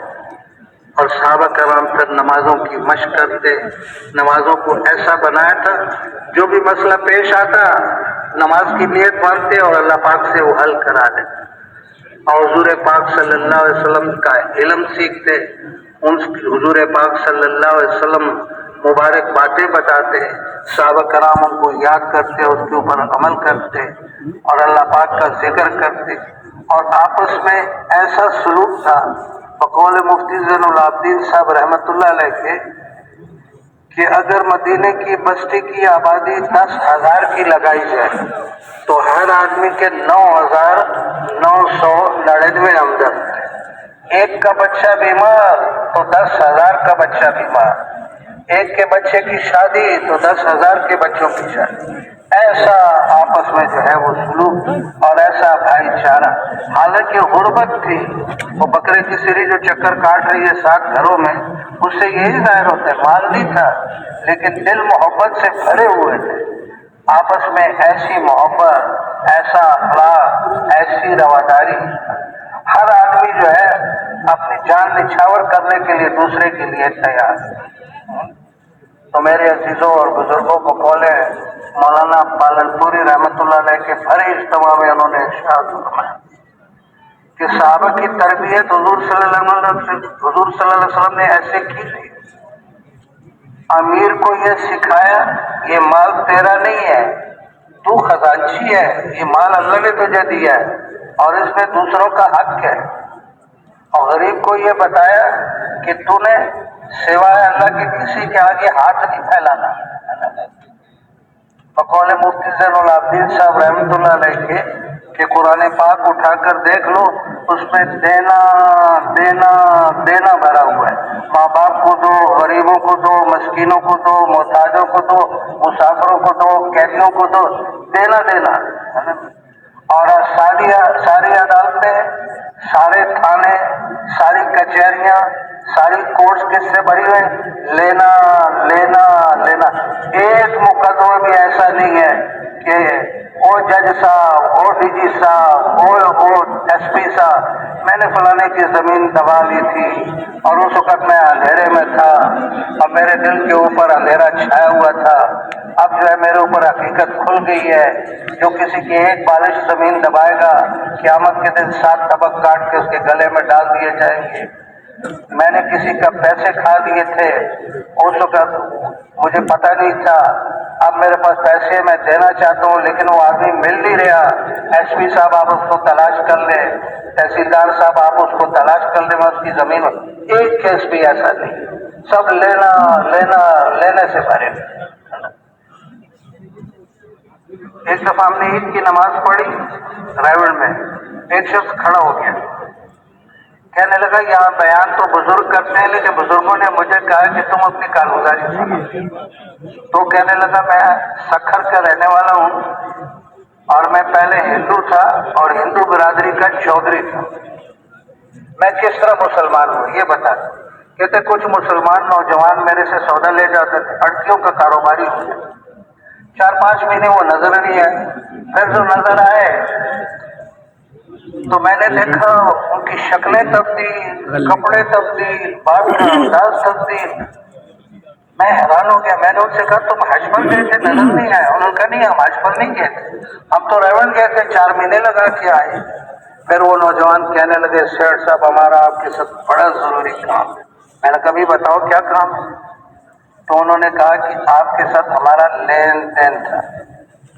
اور صحابہ کرام پھر نمازوں کی مشق کرتے، نمازوں کو ایسا بنایا تھا جو بھی مسئلہ پیش آتا نماز کی نیت مانتے اور اللہ پاک سے وہ حل کرا دیتے، اور حضور پاک صلی اللہ علیہ وسلم کا علم سیکھتے، حضور پاک صلی اللہ علیہ وسلم مبارک باتیں بتاتے، صحابہ کرام ان کو یاد کرتے، اس کے اوپر عمل کرتے اور اللہ پاک کا ذکر کرتے، اور آپس میں ایسا سلوک تھا بقول مفتی زین العابدین صاحب رحمۃ اللہ علیہ کے کہ اگر مدینے کی بستی کی آبادی 10,000 کی لگائی جائے تو ہر آدمی کے 9,999 ہمدرد تھے۔ ایک کا بچہ بیمار تو 10,000 کا بچہ بیمار، ایک کے بچے کی شادی تو 10,000 کے بچوں کی شادی، ایسا آپس میں جو ہے وہ سلوک اور ایسا بھائی چارہ۔ حالانکہ غربت تھی، وہ بکرے کی سری جو چکر کاٹ رہی ہے 7 گھروں میں، اس سے یہی ظاہر ہوتا ہے مال نہیں تھا، لیکن دل محبت سے بھرے ہوئے تھے، آپس میں ایسی محبت، ایسا اخلاق، ایسی رواداری، ہر آدمی جو ہے اپنی جان نچھاور کرنے کے لیے دوسرے کے لیے تیار ہے۔ تو میرے عزیزوں اور بزرگوں کو قول مولانا پالن پوری رحمۃ اللہ علیہ کے بھرے اجتماع میں انہوں نے ارشاد فرمایا کہ صحابہ کی تربیت حضور صلی اللہ علیہ وسلم نے ایسے کی تھی، امیر کو یہ سکھایا یہ مال تیرا نہیں ہے، تو خزانچی ہے، یہ مال اللہ نے تجھے دیا ہے اور اس میں دوسروں کا حق ہے، اور غریب کو یہ بتایا کہ تو نے سوائے اللہ کے کسی کے آگے ہاتھ نہیں پھیلانا۔ بقول مفتی زین العابدین صاحب رحمۃ اللہ علیہ کے کہ قرآن پاک اٹھا کر دیکھ لو، اس میں دینا دینا دینا بھرا ہوا ہے، ماں باپ کو دو، غریبوں کو دو، مسکینوں کو دو، محتاجوں کو دو، مسافروں کو دو، قیدیوں کو دو، دینا دینا۔ اور ساری عدالتیں، سارے تھانے، ساری کچہریاں، ساری کورٹس کس سے بھری ہوئی؟ لینا لینا لینا۔ ایک مقدمہ بھی ایسا نہیں ہے کہ وہ جج صاحب، وہ ڈی جی صاحب، وہ ایس پی صاحب میں نے فلانے کی زمین دبا لی تھی اور اس وقت میں اندھیرے میں تھا اور میرے دل کے اوپر اندھیرا چھایا ہوا تھا، اب جو ہے میرے اوپر حقیقت کھل گئی ہے، جو کسی کی ایک بالش زمین دبائے گا قیامت کے دن 7 طبق کاٹ کے اس کے گلے میں ڈال دیے جائیں گے۔ میں نے کسی کا پیسے کھا لیے تھے، اس وقت مجھے پتہ نہیں تھا، اب میرے پاس پیسے میں دینا چاہتا ہوں لیکن وہ آدمی مل نہیں رہا۔ ایس پی صاحب آپ اس کو تلاش کر لیں، تحصیلدار صاحب آپ اس کو تلاش کر لیں، میں اس کی زمین ایک کیس بھی ایسا نہیں، سب لینا لینا لینے سے بھرے۔ ایک دفعہ ہم نے عید کی نماز پڑھی رائے میں، ایک شخص کھڑا ہو گیا، کہنے لگا یہاں بیان تو بزرگ کرتے ہیں لیکن بزرگوں نے مجھے کہا کہ تم اپنی کارگزاری سنا۔ تو کہنے لگا میں سکھر کا رہنے والا ہوں اور میں پہلے ہندو تھا اور ہندو برادری کا چودھری تھا، میں کس طرح مسلمان ہوں یہ بتا۔ کہتے کچھ مسلمان نوجوان میرے سے سودا لے جاتے تھے، اڑتیوں کا کاروباری ہوں، 4-5 مہینے وہ نظر نہیں آئے، پھر جو نظر آئے تو میں نے دیکھا ان کی شکلیں تبدیل، کپڑے تبدیل، بات کا انداز تبدیل۔ میں حیران ہو گیا، میں نے ان سے کہا تم حج پر گئے تھے نظر نہیں آئے؟ انہوں نے کہا نہیں ہم حج پر نہیں گئے تھے، ہم تو ریون گئے تھے 4 مہینے لگا کے آئے۔ پھر وہ نوجوان کہنے لگے سیٹ صاحب ہمارا آپ کے ساتھ بڑا ضروری کام ہے۔ میں نے کہا بھی بتاؤ کیا کام ہے؟ تو انہوں نے کہا کہ آپ کے ساتھ ہمارا لین دین تھا،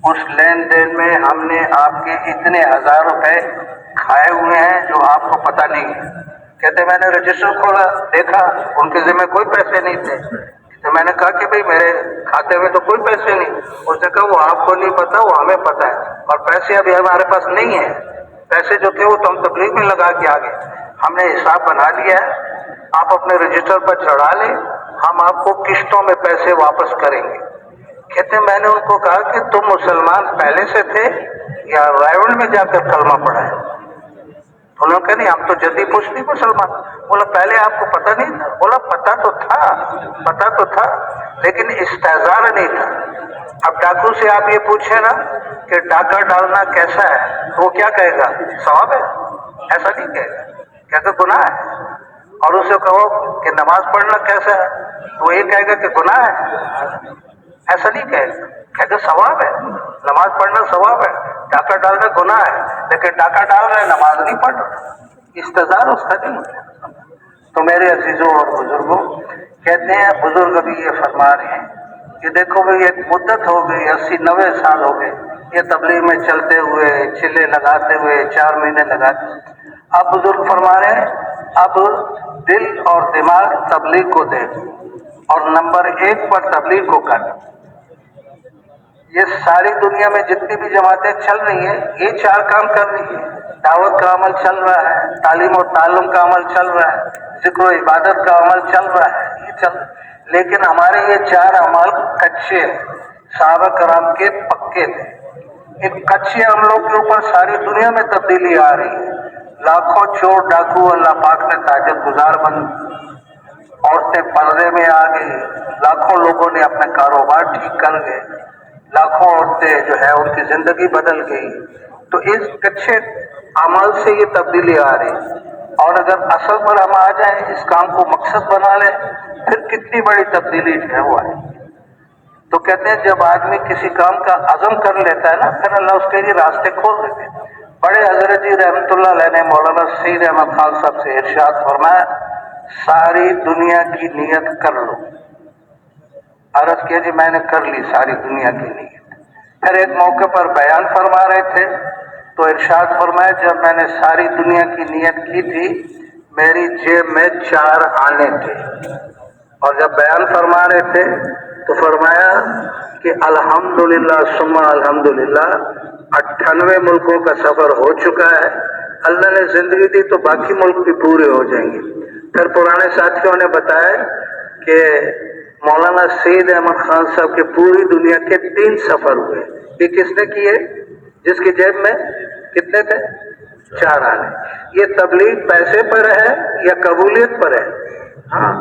اس لین دین میں ہم نے آپ کے اتنے 1000 روپے کھائے ہوئے ہیں جو آپ کو پتہ نہیں ہے۔ کہتے میں نے رجسٹر کھولا، دیکھا ان کے ذمہ کوئی پیسے نہیں تھے۔ تو میں نے کہا کہ بھئی میرے کھاتے میں تو کوئی پیسے نہیں۔ اس نے کہا وہ آپ کو نہیں پتا وہ ہمیں پتا ہے، اور پیسے ابھی ہمارے پاس نہیں ہیں، پیسے جو تھے وہ تو ہم تبلیغ میں لگا کے آگے، ہم نے حساب بنا لیا ہے، آپ اپنے رجسٹر پر چڑھا لیں، ہم آپ کو قسطوں میں پیسے واپس کریں گے۔ کہتے میں نے ان کو کہا کہ تم مسلمان پہلے سے تھے یا رائے میں جا کر کلمہ پڑھا ہے؟ انہوں نے کہا نہیں ہم تو جدی پوچھتی مسلمان۔ بولا پہلے آپ کو پتہ نہیں تھا؟ بولا پتہ تو تھا لیکن استحضار نہیں تھا۔ اب ڈاکو سے آپ یہ پوچھیں نا کہ ڈاکہ ڈالنا کیسا ہے تو وہ کیا کہے گا؟ ثواب ہے، ایسا نہیں کہے گا، کہتے گناہ ہے۔ اور اسے کہو کہ نماز پڑھنا کیسا ہے تو وہ یہ کہے گا کہ گناہ ہے، ایسا نہیں کہے گا، کہتے ثواب ہے، نماز پڑھنا ثواب ہے، ڈاکہ ڈالنا گناہ ہے، لیکن ڈاکہ ڈال رہے نماز نہیں پڑھ رہے، استحضار اس کا نہیں ہوتا۔ تو میرے عزیزوں اور بزرگوں کہتے ہیں بزرگ ابھی یہ فرما رہے ہیں کہ دیکھو بھئی ایک مدت ہو گئی 80-90 سال ہو گئے یہ تبلیغ میں چلتے ہوئے، چلے لگاتے ہوئے، 4 مہینے لگاتے ہوئے۔ اب بزرگ فرما رہے ہیں اب دل اور دماغ تبلیغ کو دے اور نمبر 1 پر تبلیغ کو کر۔ یہ ساری دنیا میں جتنی بھی جماعتیں چل رہی ہیں یہ 4 کام کر رہی ہیں، دعوت کا عمل چل رہا ہے، تعلیم و تعلم کا عمل چل رہا ہے، ذکر و عبادت کا عمل چل رہا ہے، یہ چل رہا ہے، لیکن ہمارے یہ 4 عمل کچے ہیں، صحابہ کرام کے پکے تھے۔ ان کچے عملوں کے اوپر ساری دنیا میں تبدیلی آ رہی ہے، لاکھوں چور ڈاکو اللہ پاک نے تہجد گزار بن، عورتیں پردے میں آ گئی، لاکھوں لوگوں نے اپنے کاروبار ٹھیک کر گئے، لاکھوں عورتیں جو ہے ان کی زندگی بدل گئی۔ تو اس کچے عمل سے یہ تبدیلی آ رہی، اور اگر اصل پر ہم آ جائیں اس کام کو مقصد بنا لیں پھر کتنی بڑی تبدیلی جو ہے وہ آئے۔ تو کہتے ہیں جب آدمی کسی کام کا عزم کر لیتا ہے نا پھر اللہ اس کے لیے راستے کھول دیتے ہیں۔ بڑے حضرت جی رحمۃ اللہ علیہ نے مولانا سعید احمد خان صاحب سے ارشاد فرمایا ساری دنیا کی نیت کر لو۔ عرض کیا جی میں نے کر لی ساری دنیا کی نیت۔ پھر ایک موقع پر بیان فرما رہے تھے تو ارشاد فرمایا جب میں نے ساری دنیا کی نیت کی تھی میری جیب میں 4 آنے تھے، اور جب بیان فرما رہے تھے تو فرمایا کہ الحمدللہ ثم الحمدللہ 98 ملکوں کا سفر ہو چکا ہے، اللہ نے زندگی دی تو باقی ملک بھی پورے ہو جائیں گے۔ پھر پرانے ساتھیوں نے بتایا کہ مولانا سعید احمد خان صاحب کے پوری دنیا کے 3 سفر ہوئے، یہ کس نے کیے؟ جس کی جیب میں کتنے تھے؟ 4 آنے۔ یہ تبلیغ پیسے پر ہے یا قبولیت پر ہے؟ ہاں،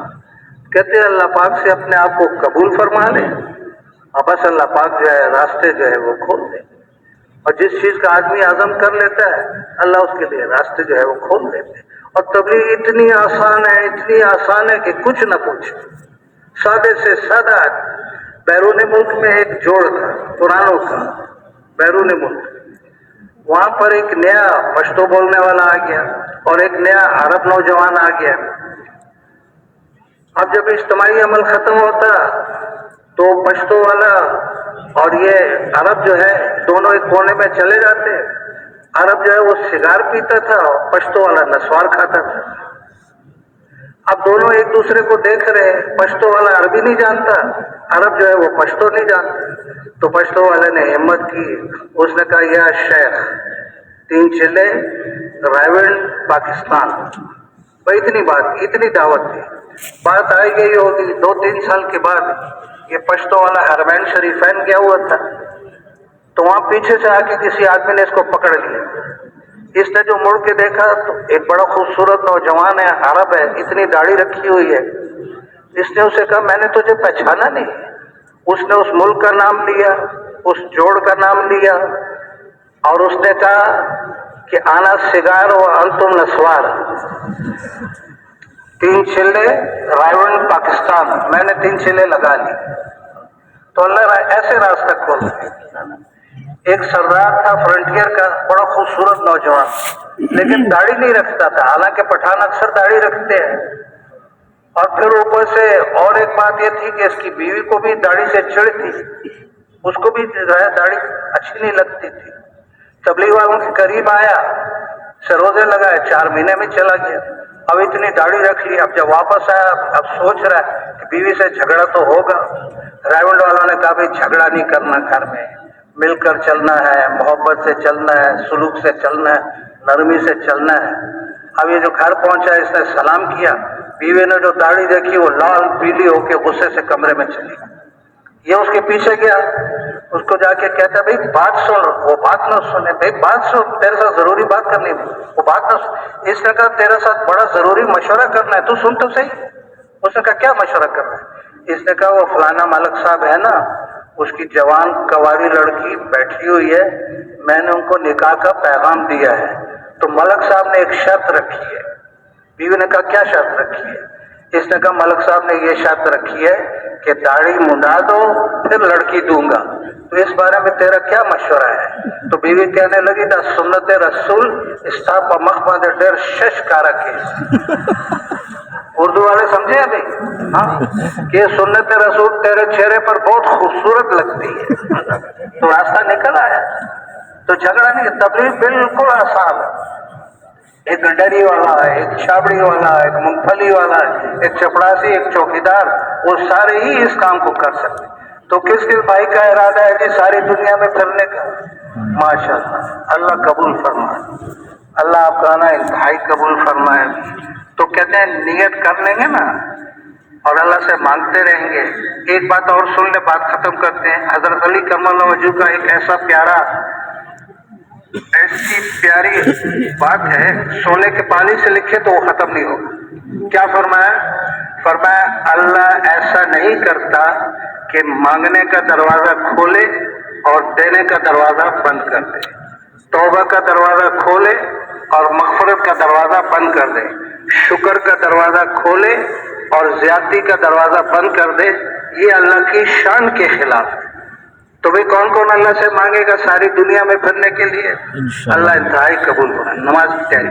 کہتے ہیں اللہ پاک سے اپنے آپ کو قبول فرما لیں اور بس اللہ پاک جو ہے راستے جو ہے وہ کھول دیں۔ اور جس چیز کا آدمی عزم کر لیتا ہے اللہ اس کے لیے راستے جو ہے وہ کھول دیتے ہیں. اور تبلیغ اتنی آسان ہے کہ کچھ نہ پوچھے. سادے سے سادہ آدمی. بیرون ملک میں ایک جوڑ تھا پرانوں کا، بیرون ملک. وہاں پر ایک نیا پشتو بولنے والا آ گیا اور ایک نیا عرب نوجوان آ گیا. اب جب اجتماعی عمل ختم ہوتا تو پشتو والا اور یہ عرب جو ہے دونوں ایک کونے میں چلے جاتے. عرب جو ہے وہ سگار پیتا تھا اور پشتو والا نسوار کھاتا تھا. اب دونوں ایک دوسرے کو دیکھ رہے. پشتو والا عربی نہیں جانتا، عرب جو ہے وہ پشتو نہیں جانتا. تو پشتو والے نے ہمت کی، اس نے کہا یا شیخ 3 چلے رائیونڈ پاکستان. بھائی اتنی بات، اتنی دعوت تھی. بات آئی گئی ہوگی 2-3 سال کے بعد یہ پشتو والا حرمین شریفین گیا ہوا تھا. تو وہاں پیچھے سے آ کے کسی آدمی نے اس کو پکڑ لیا. اس نے جو مڑ کے دیکھا تو ایک بڑا خوبصورت نوجوان ہے، عرب ہے، اتنی داڑھی رکھی ہوئی ہے. اس نے اسے کہا میں نے تجھے پہچانا نہیں. اس نے اس ملک کا نام لیا، اس جوڑ کا نام لیا اور اس نے کہا کہ آنا سگار و انتم نسوار. 3 چلے رائیونڈ پاکستان. میں نے 3 چلے لگا لی. تو اللہ ایسے راستہ کھول دیا. ایک سردار تھا فرنٹیئر کا، بڑا خوبصورت نوجوان، لیکن داڑھی نہیں رکھتا تھا. حالانکہ پٹھان اکثر داڑھی رکھتے ہیں. اور پھر اوپر سے اور ایک بات یہ تھی کہ اس کی بیوی کو بھی داڑھی سے چڑ تھی، اس کو بھی داڑھی اچھی نہیں لگتی تھی. تبلیغ والوں کے قریب آیا، سے روزے لگائے، 4 مہینے میں چلا گیا. اب اتنی داڑھی رکھ لی. اب جب واپس آیا اب سوچ رہا ہے کہ بیوی سے جھگڑا تو ہوگا. رائیونڈ والوں نے کہا بھائی جھگڑا نہیں کرنا، گھر میں مل کر چلنا ہے، محبت سے چلنا ہے، سلوک سے چلنا ہے، نرمی سے چلنا ہے. اب یہ جو گھر پہنچا اس نے سلام کیا. بیوی نے جو داڑھی دیکھی وہ لال پیلی ہو کے غصے سے کمرے میں چلی. یہ اس کے پیچھے گیا، اس کو جا کے کہتا بھائی بات سن. وہ بات نہ سنے. بھائی بات سن، تیرے ساتھ ضروری بات کرنی ہے. وہ بات نہ سن. اس نے کہا تیرے ساتھ بڑا ضروری مشورہ کرنا ہے، تو سن تو صحیح. اس نے کہا کیا مشورہ کرنا ہے؟ اس نے کہا وہ فلانا ملک صاحب ہے نا، اس کی جوان کنواری لڑکی بیٹھی ہوئی ہے، میں نے ان کو نکاح کا پیغام دیا ہے. تو ملک صاحب نے ایک شرط رکھی ہے. بیوی نے کہا کیا شرط رکھی ہے؟ اس نے کہا ملک صاحب نے یہ شرط رکھی ہے کہ داڑھی منڈا دو پھر لڑکی دوں گا. تو اس بارے میں تیرا کیا مشورہ ہے؟ تو بیوی کہنے لگی دا سنت رسول استاپ مخمد ڈیر شش کارا کیس. اردو والے سمجھے ابھی؟ ہاں کہ سنت رسول تیرے چہرے پر بہت خوبصورت لگتی ہے. تو راستہ نکل آیا. تو جھگڑا نہیں. تبلیغ بالکل آسان ہے. ایک ڈری والا، ایک چھابڑی والا، ایک مونگ پھلی والا، ایک چپڑاسی، ایک چوکیدار، وہ سارے ہی اس کام کو کر سکتے. تو کس بھائی کا ارادہ ہے کہ ساری دنیا میں پھرنے کا؟ ماشاءاللہ اللہ قبول فرمائے. اللہ آپ کا نا انتہائی قبول فرمائے. تو کہتے ہیں نیت کر لیں گے نا اور اللہ سے مانگتے رہیں گے. ایک بات اور سن لے، بات ختم کرتے ہیں. حضرت علی کرم اللہ وجہہ کا ایک ایسی پیاری بات ہے، سونے کے پانی سے لکھے تو وہ ختم نہیں ہوگا. کیا فرمایا؟ فرمایا اللہ ایسا نہیں کرتا کہ مانگنے کا دروازہ کھولے اور دینے کا دروازہ بند کر دے. توبہ کا دروازہ کھولے اور مغفرت کا دروازہ بند کر دے. شکر کا دروازہ کھولے اور زیادتی کا دروازہ بند کر دے. یہ اللہ کی شان کے خلاف ہے. تو بھئی کون کون اللہ سے مانگے گا ساری دنیا میں پھرنے کے لیے؟ اللہ انتہائی قبول کرے. نماز کی تیاری.